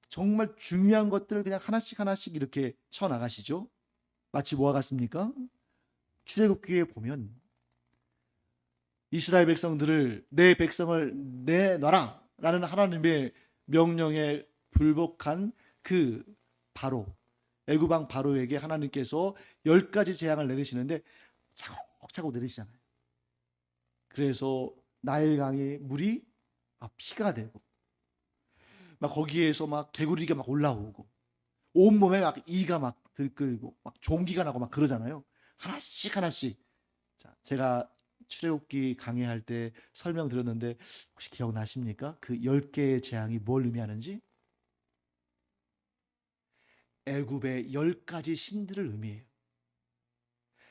정말 중요한 것들을 그냥 하나씩 하나씩 이렇게 쳐나가시죠. 마치 뭐와 같습니까? 출애굽기에 보면 이스라엘 백성들을 내 백성을 내놔라 라는 하나님의 명령에 불복한 그 바로 애굽 왕 바로에게 하나님께서 10가지 재앙을 내리시는데 차곡차곡 내리시잖아요. 그래서 나일강의 물이 피가 되고 막 거기에서 막 개구리가 막 올라오고 온몸에 막 이가 막 들끓고 막 종기가 나고 막 그러잖아요. 하나씩 하나씩. 자, 제가 출애굽기 강의할 때 설명드렸는데 혹시 기억나십니까? 그 10개의 재앙이 뭘 의미하는지? 애굽의 10가지 신들을 의미해요.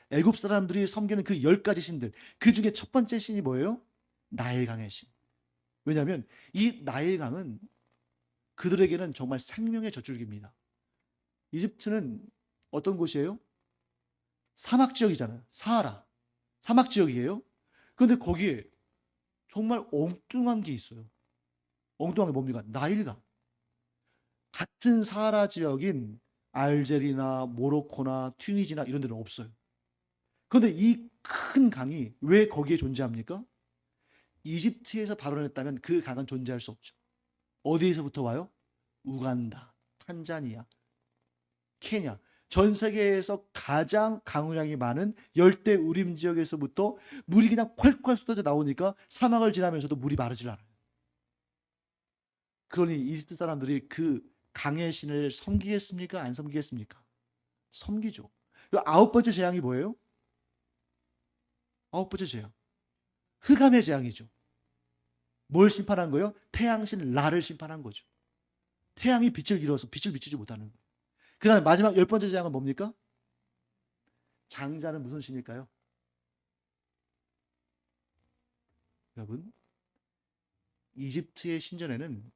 애굽 사람들이 섬기는 그 10가지 신들, 그 중에 첫 번째 신이 뭐예요? 나일강의 신. 왜냐하면 이 나일강은 그들에게는 정말 생명의 젖줄기입니다. 이집트는 어떤 곳이에요? 사막 지역이잖아요. 사하라. 사막 지역이에요. 그런데 거기에 정말 엉뚱한 게 있어요. 엉뚱한 게 뭡니까? 나일강. 같은 사하라 지역인 알제리나 모로코나 튀니지나 이런 데는 없어요. 그런데 이 큰 강이 왜 거기에 존재합니까? 이집트에서 발원했다면 그 강은 존재할 수 없죠. 어디에서부터 와요? 우간다, 탄자니아, 케냐. 전 세계에서 가장 강우량이 많은 열대 우림 지역에서부터 물이 그냥 콸콸 쏟아져 나오니까 사막을 지나면서도 물이 마르질 않아요. 그러니 이집트 사람들이 그 강의 신을 섬기겠습니까? 안 섬기겠습니까? 섬기죠. 그리고 아홉 번째 재앙이 뭐예요? 아홉 번째 재앙. 흑암의 재앙이죠. 뭘 심판한 거예요? 태양신 라를 심판한 거죠. 태양이 빛을 잃어서 빛을 비추지 못하는 거예요. 그 다음에 마지막 열 번째 재앙은 뭡니까? 장자는 무슨 신일까요? 여러분, 이집트의 신전에는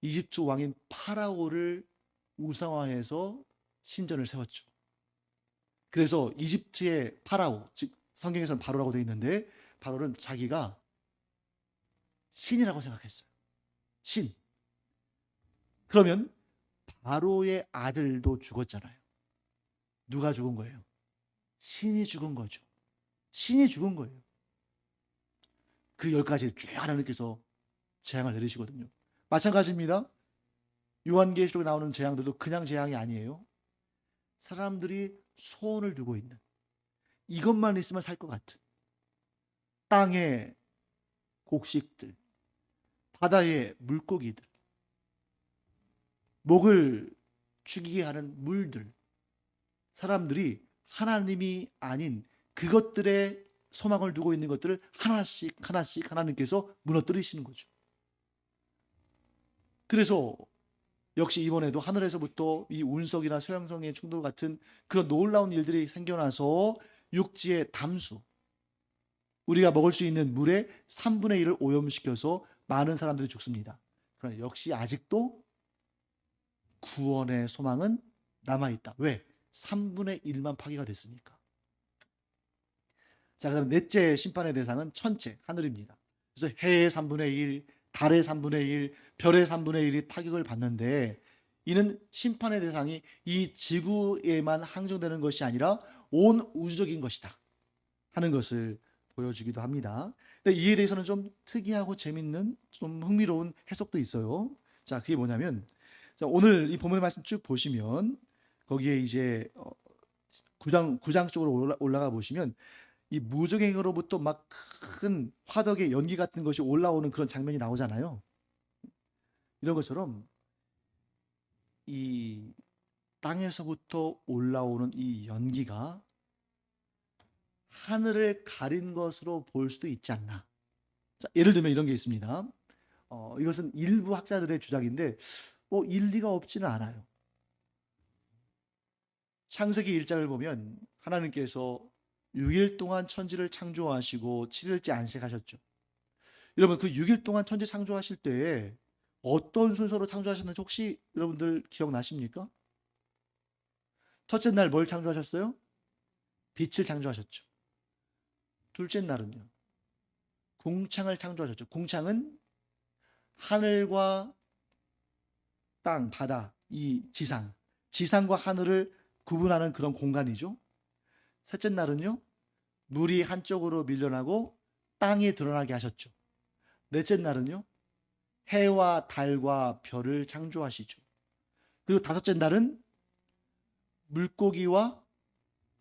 이집트 왕인 파라오를 우상화해서 신전을 세웠죠. 그래서 이집트의 파라오, 즉 성경에서는 바로라고 되어 있는데 바로는 자기가 신이라고 생각했어요. 신. 그러면 바로의 아들도 죽었잖아요. 누가 죽은 거예요? 신이 죽은 거죠. 신이 죽은 거예요. 그 10가지를 쭉 하나님께서 재앙을 내리시거든요. 마찬가지입니다. 요한계시록에 나오는 재앙들도 그냥 재앙이 아니에요. 사람들이 소원을 두고 있는, 이것만 있으면 살 것 같은 땅의 곡식들, 바다의 물고기들, 목을 죽이게 하는 물들, 사람들이 하나님이 아닌 그것들의 소망을 두고 있는 것들을 하나씩 하나씩 하나님께서 무너뜨리시는 거죠. 그래서 역시 이번에도 하늘에서부터 이 운석이나 소양성의 충돌 같은 그런 놀라운 일들이 생겨나서 육지의 담수, 우리가 먹을 수 있는 물의 3분의 1을 오염시켜서 많은 사람들이 죽습니다. 그러나 역시 아직도 구원의 소망은 남아있다. 왜? 3분의 1만 파괴가 됐으니까. 자, 그럼 넷째 심판의 대상은 천체, 하늘입니다. 그래서 해의 3분의 1, 달의 3분의 1, 별의 3분의 1이 타격을 받는데 이는 심판의 대상이 이 지구에만 항정되는 것이 아니라 온 우주적인 것이다 하는 것을 보여주기도 합니다. 근데 이에 대해서는 좀 특이하고 재밌는 좀 흥미로운 해석도 있어요. 자, 그게 뭐냐면 자, 오늘 이 본문의 말씀 쭉 보시면 거기에 이제 9장 쪽으로 올라가 보시면 이 무적행으로부터 막 큰 화덕의 연기 같은 것이 올라오는 그런 장면이 나오잖아요. 이런 것처럼 이 땅에서부터 올라오는 이 연기가 하늘을 가린 것으로 볼 수도 있지 않나. 자, 예를 들면 이런 게 있습니다. 이것은 일부 학자들의 주장인데 일리가 없지는 않아요. 창세기 1장을 보면 하나님께서 6일 동안 천지를 창조하시고 7일째 안식하셨죠. 여러분 그 6일 동안 천지 창조하실 때에 어떤 순서로 창조하셨는지 혹시 여러분들 기억나십니까? 첫째 날 뭘 창조하셨어요? 빛을 창조하셨죠. 둘째 날은요. 궁창을 창조하셨죠. 궁창은 하늘과 땅, 바다, 이 지상과 하늘을 구분하는 그런 공간이죠. 셋째 날은요. 물이 한쪽으로 밀려나고 땅이 드러나게 하셨죠. 넷째 날은요. 해와 달과 별을 창조하시죠. 그리고 다섯째 날은 물고기와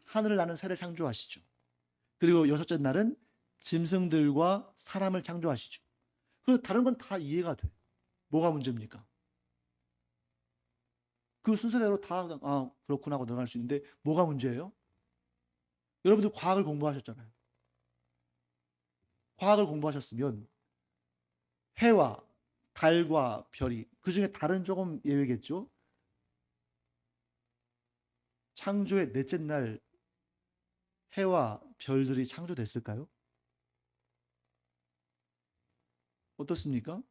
하늘을 나는 새를 창조하시죠. 그리고 여섯째 날은 짐승들과 사람을 창조하시죠. 그리고 다른 건 다 이해가 돼. 뭐가 문제입니까? 그 순서대로 다 그렇구나 하고 넘어갈 수 있는데 뭐가 문제예요? 여러분들 과학을 공부하셨잖아요. 과학을 공부하셨으면 해와 달과 별이, 그중에 달은 조금 예외겠죠. 창조의 넷째 날 해와 별들이 창조됐을까요? 어떻습니까?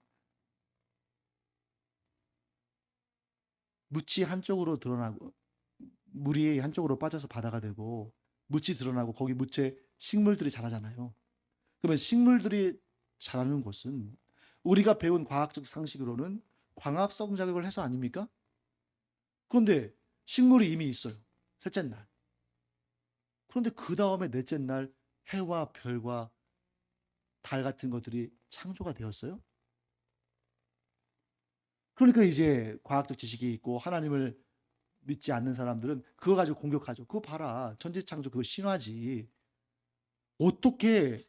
묻지 한쪽으로 드러나고 물이 한쪽으로 빠져서 바다가 되고 묻이 드러나고 거기 묻에 식물들이 자라잖아요. 그러면 식물들이 자라는 곳은 우리가 배운 과학적 상식으로는 광합성 작용을 해서 아닙니까? 그런데 식물이 이미 있어요. 셋째 날. 그런데 그 다음에 넷째 날 해와 별과 달 같은 것들이 창조가 되었어요. 그러니까 이제 과학적 지식이 있고 하나님을 믿지 않는 사람들은 그거 가지고 공격하죠. 그거 봐라. 천지창조 그거 신화지. 어떻게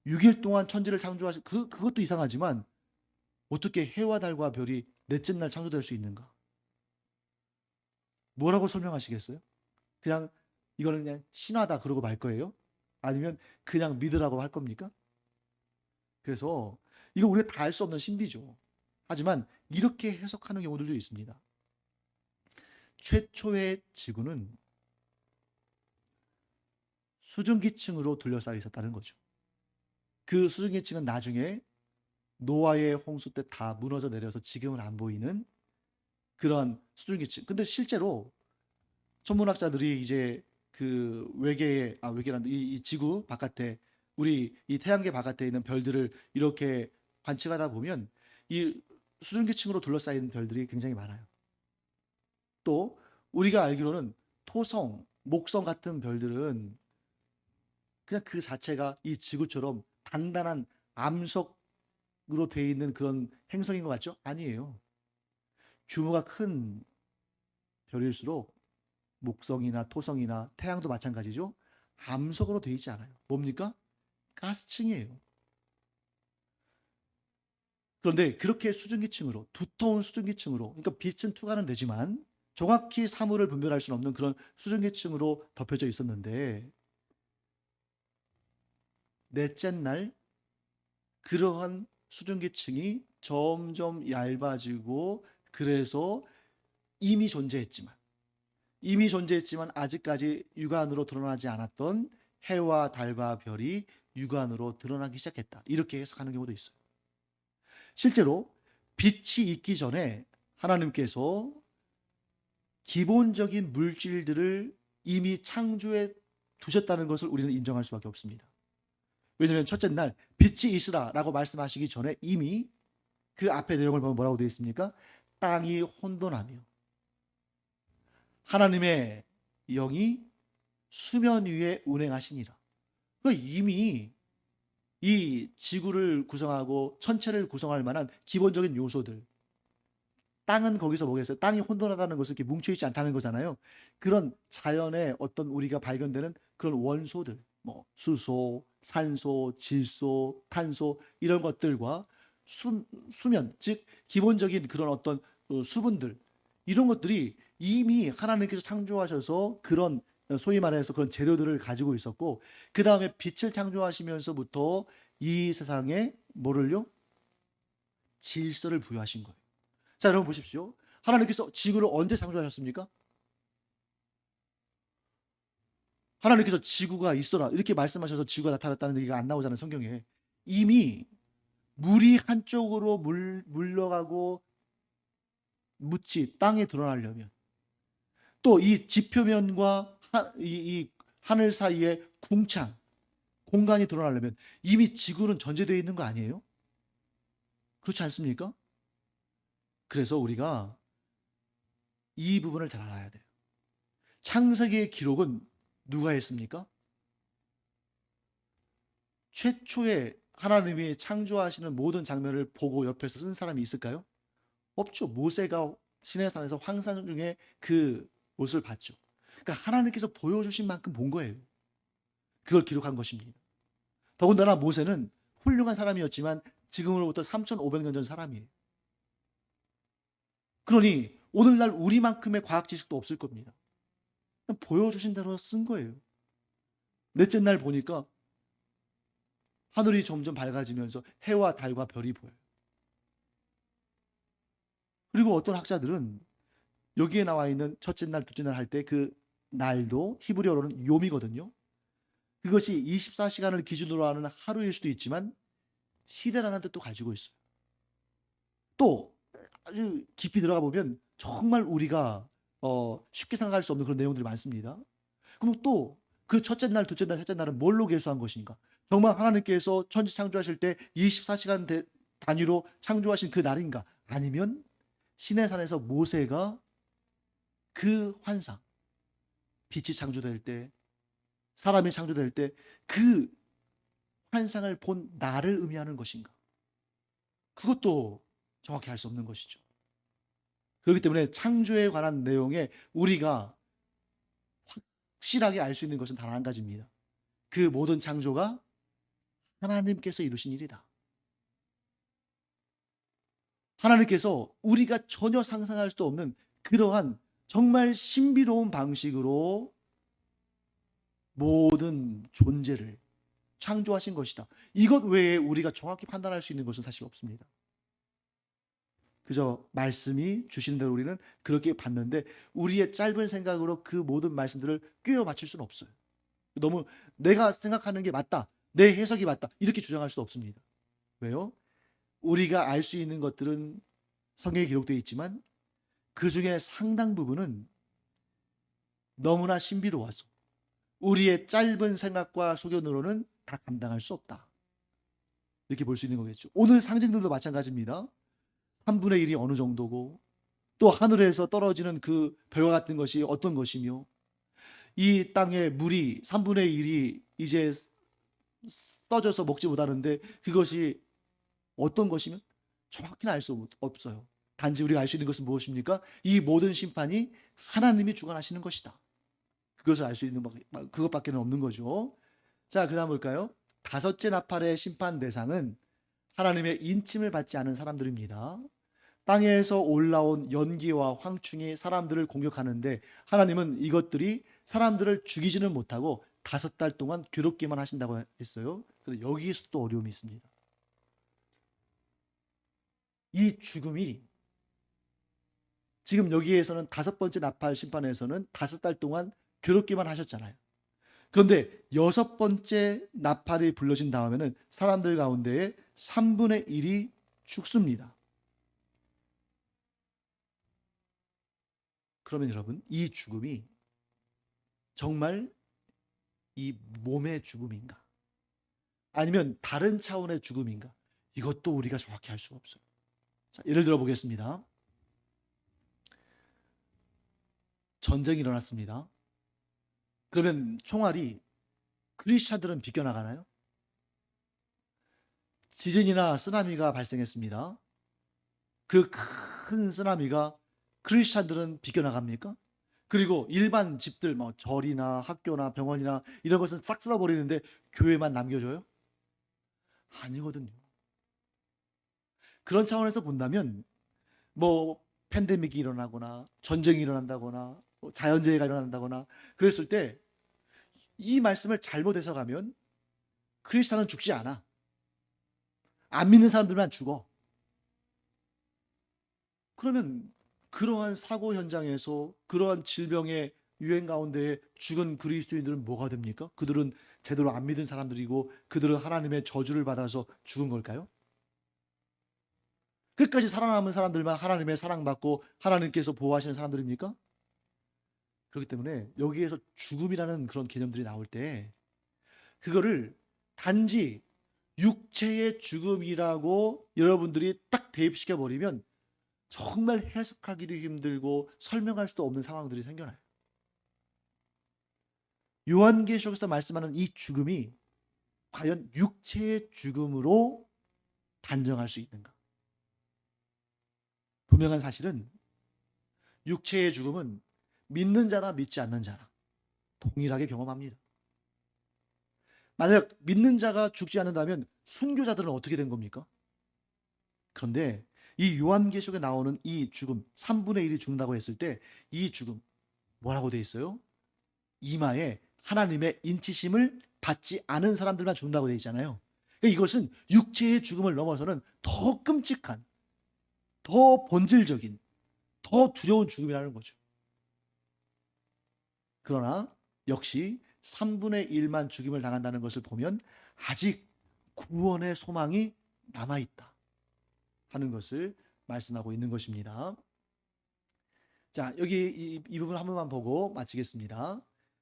6일 동안 천지를 창조하시 그것도 이상하지만 어떻게 해와 달과 별이 넷째 날 창조될 수 있는가? 뭐라고 설명하시겠어요? 그냥 이거는 그냥 신화다 그러고 말 거예요? 아니면 그냥 믿으라고 할 겁니까? 그래서 이거 우리가 다 알 수 없는 신비죠. 하지만 이렇게 해석하는 경우들도 있습니다. 최초의 지구는 수증기층으로 둘러싸여 있었다는 거죠. 그 수증기층은 나중에 노아의 홍수 때 다 무너져 내려서 지금은 안 보이는 그런 수증기층. 근데 실제로 천문학자들이 이제 그 외계란 이 지구 바깥에 우리 이 태양계 바깥에 있는 별들을 이렇게 관측하다 보면 이 수증기층으로 둘러싸인 별들이 굉장히 많아요. 또 우리가 알기로는 토성, 목성 같은 별들은 그냥 그 자체가 이 지구처럼 단단한 암석으로 되어 있는 그런 행성인 것 같죠? 아니에요. 규모가 큰 별일수록 목성이나 토성이나 태양도 마찬가지죠. 암석으로 되어 있지 않아요. 뭡니까? 가스층이에요. 그런데 그렇게 수증기층으로 두터운 수증기층으로 그러니까 빛은 투과는 되지만 정확히 사물을 분별할 수는 없는 그런 수증기층으로 덮여져 있었는데 넷째 날 그러한 수증기층이 점점 얇아지고 그래서 이미 존재했지만 아직까지 육안으로 드러나지 않았던 해와 달과 별이 육안으로 드러나기 시작했다. 이렇게 해석하는 경우도 있어요. 실제로 빛이 있기 전에 하나님께서 기본적인 물질들을 이미 창조해 두셨다는 것을 우리는 인정할 수밖에 없습니다. 왜냐하면 첫째 날 빛이 있으라라고 말씀하시기 전에 이미 그 앞에 내용을 보면 뭐라고 되어 있습니까? 땅이 혼돈하며 하나님의 영이 수면 위에 운행하시니라. 그러니까 이미 이 지구를 구성하고 천체를 구성할 만한 기본적인 요소들 땅은 거기서 뭐겠어요? 땅이 혼돈하다는 것은 이렇게 뭉쳐있지 않다는 거잖아요. 그런 자연의 어떤 우리가 발견되는 그런 원소들 뭐 수소, 산소, 질소, 탄소 이런 것들과 수면 즉 기본적인 그런 어떤 수분들 이런 것들이 이미 하나님께서 창조하셔서 그런 소위 말해서 그런 재료들을 가지고 있었고 그 다음에 빛을 창조하시면서부터 이 세상에 뭐를요? 질서를 부여하신 거예요. 자, 여러분 보십시오. 하나님께서 지구를 언제 창조하셨습니까? 하나님께서 지구가 있어라 이렇게 말씀하셔서 지구가 나타났다는 얘기가 안 나오잖아요, 성경에. 이미 물이 한쪽으로 물러가고 묻이 땅에 드러나려면 또 이 지표면과 이 하늘 사이에 궁창 공간이 드러나려면 이미 지구는 전제되어 있는 거 아니에요? 그렇지 않습니까? 그래서 우리가 이 부분을 잘 알아야 돼요. 창세기의 기록은 누가 했습니까? 최초에 하나님이 창조하시는 모든 장면을 보고 옆에서 쓴 사람이 있을까요? 없죠. 모세가 시내산에서 황산 중에 그 모습을 봤죠. 그러니까 하나님께서 보여주신 만큼 본 거예요. 그걸 기록한 것입니다. 더군다나 모세는 훌륭한 사람이었지만 지금으로부터 3,500년 전 사람이에요. 그러니 오늘날 우리만큼의 과학 지식도 없을 겁니다. 그냥 보여주신 대로 쓴 거예요. 넷째 날 보니까 하늘이 점점 밝아지면서 해와 달과 별이 보여요. 그리고 어떤 학자들은 여기에 나와 있는 첫째 날, 둘째 날 할 때 그 날도 히브리어로는 요미거든요. 그것이 24시간을 기준으로 하는 하루일 수도 있지만 시대라는 뜻도 가지고 있어요. 또 아주 깊이 들어가 보면 정말 우리가 쉽게 생각할 수 없는 그런 내용들이 많습니다. 그럼 또 그 첫째 날, 둘째 날, 셋째 날은 뭘로 계수한 것인가? 정말 하나님께서 천지 창조하실 때 24시간 단위로 창조하신 그 날인가? 아니면 시내산에서 모세가 그 환상, 빛이 창조될 때, 사람이 창조될 때 그 환상을 본 날을 의미하는 것인가? 그것도 정확히 알 수 없는 것이죠. 그렇기 때문에 창조에 관한 내용에 우리가 확실하게 알 수 있는 것은 단 한 가지입니다. 그 모든 창조가 하나님께서 이루신 일이다. 하나님께서 우리가 전혀 상상할 수도 없는 그러한 정말 신비로운 방식으로 모든 존재를 창조하신 것이다. 이것 외에 우리가 정확히 판단할 수 있는 것은 사실 없습니다. 그저 말씀이 주시는 대로 우리는 그렇게 봤는데 우리의 짧은 생각으로 그 모든 말씀들을 꿰어 맞출 수는 없어요. 너무 내가 생각하는 게 맞다, 내 해석이 맞다 이렇게 주장할 수 없습니다. 왜요? 우리가 알 수 있는 것들은 성경에 기록되어 있지만 그 중에 상당 부분은 너무나 신비로워서 우리의 짧은 생각과 소견으로는 다 감당할 수 없다. 이렇게 볼 수 있는 거겠죠. 오늘 상징들도 마찬가지입니다. 3분의 1이 어느 정도고 또 하늘에서 떨어지는 그 별과 같은 것이 어떤 것이며 이 땅의 물이 3분의 1이 이제 써져서 먹지 못하는데 그것이 어떤 것이면 정확히는 알 수 없어요. 단지 우리가 알 수 있는 것은 무엇입니까? 이 모든 심판이 하나님이 주관하시는 것이다. 그것을 알 수 있는 그것밖에 없는 거죠. 자, 그다음 볼까요? 다섯째 나팔의 심판 대상은 하나님의 인침을 받지 않은 사람들입니다. 땅에서 올라온 연기와 황충이 사람들을 공격하는데 하나님은 이것들이 사람들을 죽이지는 못하고 5달 동안 괴롭게만 하신다고 했어요. 그런데 여기에서 또 어려움이 있습니다. 이 죽음이 지금 여기에서는 5번째 나팔 심판에서는 5달 동안 괴롭게만 하셨잖아요. 그런데 6번째 나팔이 불러진 다음에는 사람들 가운데에 3분의 1이 죽습니다. 그러면 여러분, 이 죽음이 정말 이 몸의 죽음인가? 아니면 다른 차원의 죽음인가? 이것도 우리가 정확히 알 수가 없어요. 자, 예를 들어 보겠습니다. 전쟁이 일어났습니다. 그러면 총알이 크리스찬들은 비껴나가나요? 지진이나 쓰나미가 발생했습니다. 그 큰 쓰나미가 크리스찬들은 비껴나갑니까? 그리고 일반 집들, 뭐 절이나 학교나 병원이나 이런 것은 싹 쓸어버리는데 교회만 남겨져요? 아니거든요. 그런 차원에서 본다면 뭐 팬데믹이 일어나거나 전쟁이 일어난다거나 자연재해가 일어난다거나 그랬을 때 이 말씀을 잘못 해석하면 크리스찬은 죽지 않아. 안 믿는 사람들만 죽어. 그러면 그러한 사고 현장에서 그러한 질병의 유행 가운데 죽은 그리스도인들은 뭐가 됩니까? 그들은 제대로 안 믿은 사람들이고 그들은 하나님의 저주를 받아서 죽은 걸까요? 끝까지 살아남은 사람들만 하나님의 사랑받고 하나님께서 보호하시는 사람들입니까? 그렇기 때문에 여기에서 죽음이라는 그런 개념들이 나올 때 그거를 단지 육체의 죽음이라고 여러분들이 딱 대입시켜 버리면 정말 해석하기도 힘들고 설명할 수도 없는 상황들이 생겨나요. 요한계시록에서 말씀하는 이 죽음이 과연 육체의 죽음으로 단정할 수 있는가? 분명한 사실은 육체의 죽음은 믿는 자나 믿지 않는 자나 동일하게 경험합니다. 만약 믿는 자가 죽지 않는다면 순교자들은 어떻게 된 겁니까? 그런데 이 요한계시록에 나오는 이 죽음, 3분의 1이 죽는다고 했을 때 이 죽음 뭐라고 돼 있어요? 이마에 하나님의 인치심을 받지 않은 사람들만 죽는다고 돼 있잖아요. 그러니까 이것은 육체의 죽음을 넘어서는 더 끔찍한, 더 본질적인, 더 두려운 죽음이라는 거죠. 그러나 역시 3분의 1만 죽임을 당한다는 것을 보면 아직 구원의 소망이 남아있다 하는 것을 말씀하고 있는 것입니다. 자, 여기 이 부분 한 번만 보고 마치겠습니다.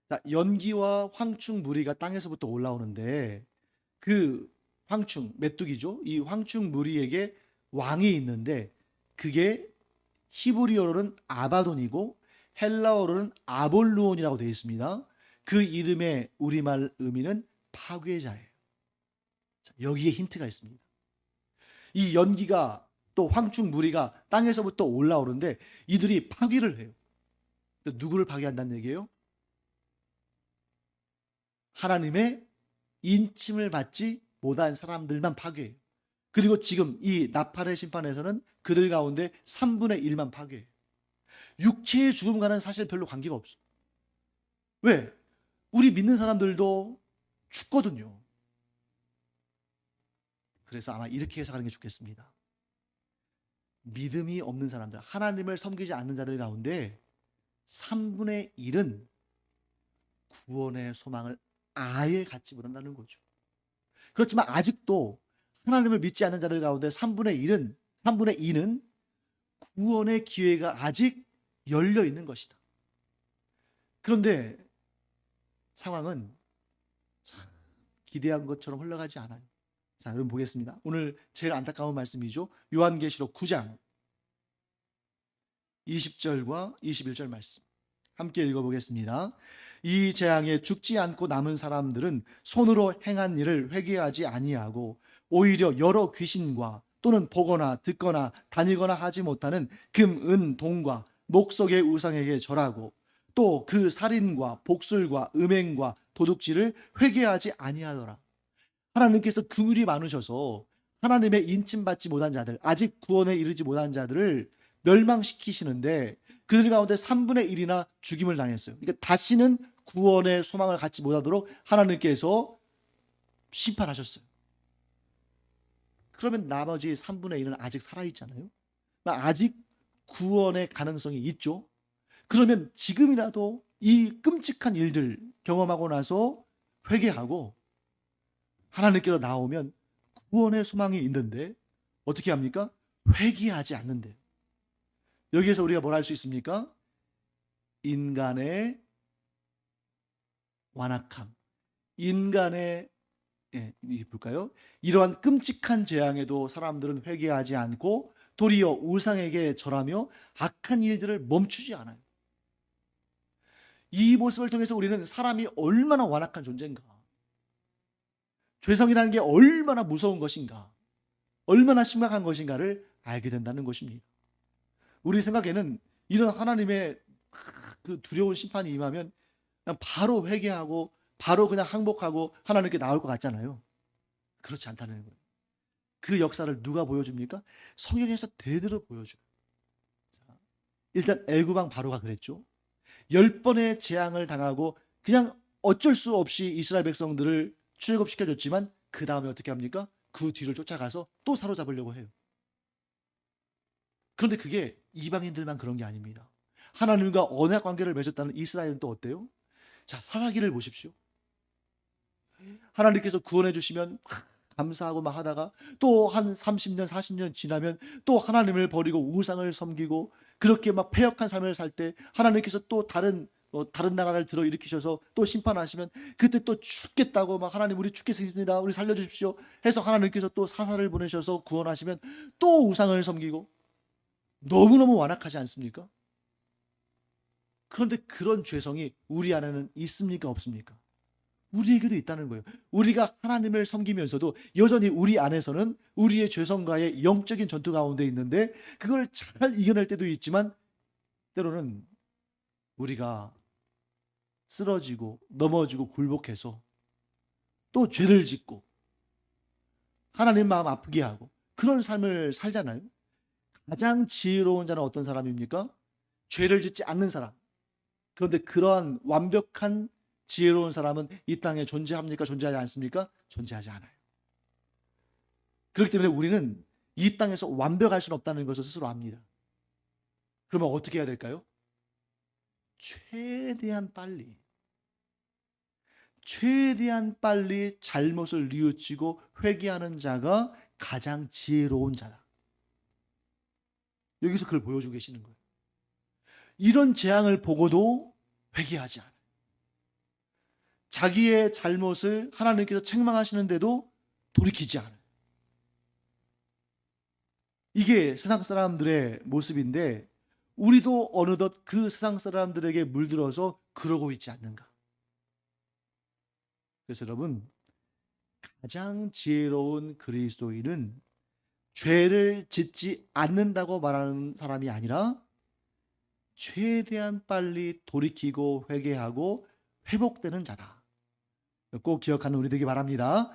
자, 연기와 황충 무리가 땅에서부터 올라오는데 그 황충, 메뚜기죠. 이 황충 무리에게 왕이 있는데 그게 히브리어로는 아바돈이고 헬라어로는 아볼루온이라고 되어 있습니다. 그 이름의 우리말 의미는 파괴자예요. 자, 여기에 힌트가 있습니다. 이 연기가 또 황충 무리가 땅에서부터 올라오는데 이들이 파괴를 해요. 누구를 파괴한다는 얘기예요? 하나님의 인침을 받지 못한 사람들만 파괴해요. 그리고 지금 이 나팔의 심판에서는 그들 가운데 3분의 1만 파괴해요. 육체의 죽음과는 사실 별로 관계가 없어. 왜? 우리 믿는 사람들도 죽거든요. 그래서 아마 이렇게 해석하는 게 좋겠습니다. 믿음이 없는 사람들, 하나님을 섬기지 않는 자들 가운데 3분의 1은 구원의 소망을 아예 갖지 못한다는 거죠. 그렇지만 아직도 하나님을 믿지 않는 자들 가운데 3분의 2는 구원의 기회가 아직 열려 있는 것이다. 그런데 상황은 참 기대한 것처럼 흘러가지 않아요. 자, 여러분 보겠습니다. 오늘 제일 안타까운 말씀이죠. 요한계시록 9장 20절과 21절 말씀. 함께 읽어보겠습니다. 이 재앙에 죽지 않고 남은 사람들은 손으로 행한 일을 회개하지 아니하고 오히려 여러 귀신과 또는 보거나 듣거나 다니거나 하지 못하는 금, 은, 동과 목석의 우상에게 절하고 또 그 살인과 복술과 음행과 도둑질을 회개하지 아니하더라. 하나님께서 긍휼이 많으셔서 하나님의 인침받지 못한 자들, 아직 구원에 이르지 못한 자들을 멸망시키시는데 그들 가운데 3분의 1이나 죽임을 당했어요. 그러니까 다시는 구원의 소망을 갖지 못하도록 하나님께서 심판하셨어요. 그러면 나머지 3분의 1은 아직 살아있잖아요. 아직 구원의 가능성이 있죠. 그러면 지금이라도 이 끔찍한 일들 경험하고 나서 회개하고 하나님께로 나오면 구원의 소망이 있는데 어떻게 합니까? 회개하지 않는데. 여기에서 우리가 뭘 할 수 있습니까? 인간의 완악함, 인간의 볼까요? 이러한 끔찍한 재앙에도 사람들은 회개하지 않고 도리어 우상에게 절하며 악한 일들을 멈추지 않아요. 이 모습을 통해서 우리는 사람이 얼마나 완악한 존재인가, 죄성이라는 게 얼마나 무서운 것인가, 얼마나 심각한 것인가를 알게 된다는 것입니다. 우리 생각에는 이런 하나님의 그 두려운 심판이 임하면 그냥 바로 회개하고 바로 그냥 항복하고 하나님께 나올 것 같잖아요. 그렇지 않다는 거예요. 그 역사를 누가 보여줍니까? 성경에서 대대로 보여줘요. 일단 애굽왕 바로가 그랬죠. 10번의 재앙을 당하고 그냥 어쩔 수 없이 이스라엘 백성들을 출애굽시켜줬지만 그 다음에 어떻게 합니까? 그 뒤를 쫓아가서 또 사로잡으려고 해요. 그런데 그게 이방인들만 그런 게 아닙니다. 하나님과 언약 관계를 맺었다는 이스라엘은 또 어때요? 자, 사사기를 보십시오. 하나님께서 구원해 주시면 감사하고 막 하다가 또 한 30년, 40년 지나면 또 하나님을 버리고 우상을 섬기고 그렇게 막 패역한 삶을 살 때 하나님께서 또 다른 나라를 들어 일으키셔서 또 심판하시면 그때 또 죽겠다고 막 하나님 우리 죽겠습니다. 우리 살려주십시오. 해서 하나님께서 또 사사를 보내셔서 구원하시면 또 우상을 섬기고 너무너무 완악하지 않습니까? 그런데 그런 죄성이 우리 안에는 있습니까? 없습니까? 우리에게도 있다는 거예요. 우리가 하나님을 섬기면서도 여전히 우리 안에서는 우리의 죄성과의 영적인 전투 가운데 있는데 그걸 잘 이겨낼 때도 있지만 때로는 우리가 쓰러지고 넘어지고 굴복해서 또 죄를 짓고 하나님 마음 아프게 하고 그런 삶을 살잖아요. 가장 지혜로운 자는 어떤 사람입니까? 죄를 짓지 않는 사람. 그런데 그러한 완벽한 지혜로운 사람은 이 땅에 존재합니까? 존재하지 않습니까? 존재하지 않아요. 그렇기 때문에 우리는 이 땅에서 완벽할 수는 없다는 것을 스스로 압니다. 그러면 어떻게 해야 될까요? 최대한 빨리 잘못을 뉘우치고 회개하는 자가 가장 지혜로운 자다. 여기서 그걸 보여주고 계시는 거예요. 이런 재앙을 보고도 회개하지 않아요. 자기의 잘못을 하나님께서 책망하시는데도 돌이키지 않아요. 이게 세상 사람들의 모습인데 우리도 어느덧 그 세상 사람들에게 물들어서 그러고 있지 않는가? 그래서 여러분, 가장 지혜로운 그리스도인은 죄를 짓지 않는다고 말하는 사람이 아니라 최대한 빨리 돌이키고 회개하고 회복되는 자다. 꼭 기억하는 우리 되기 바랍니다.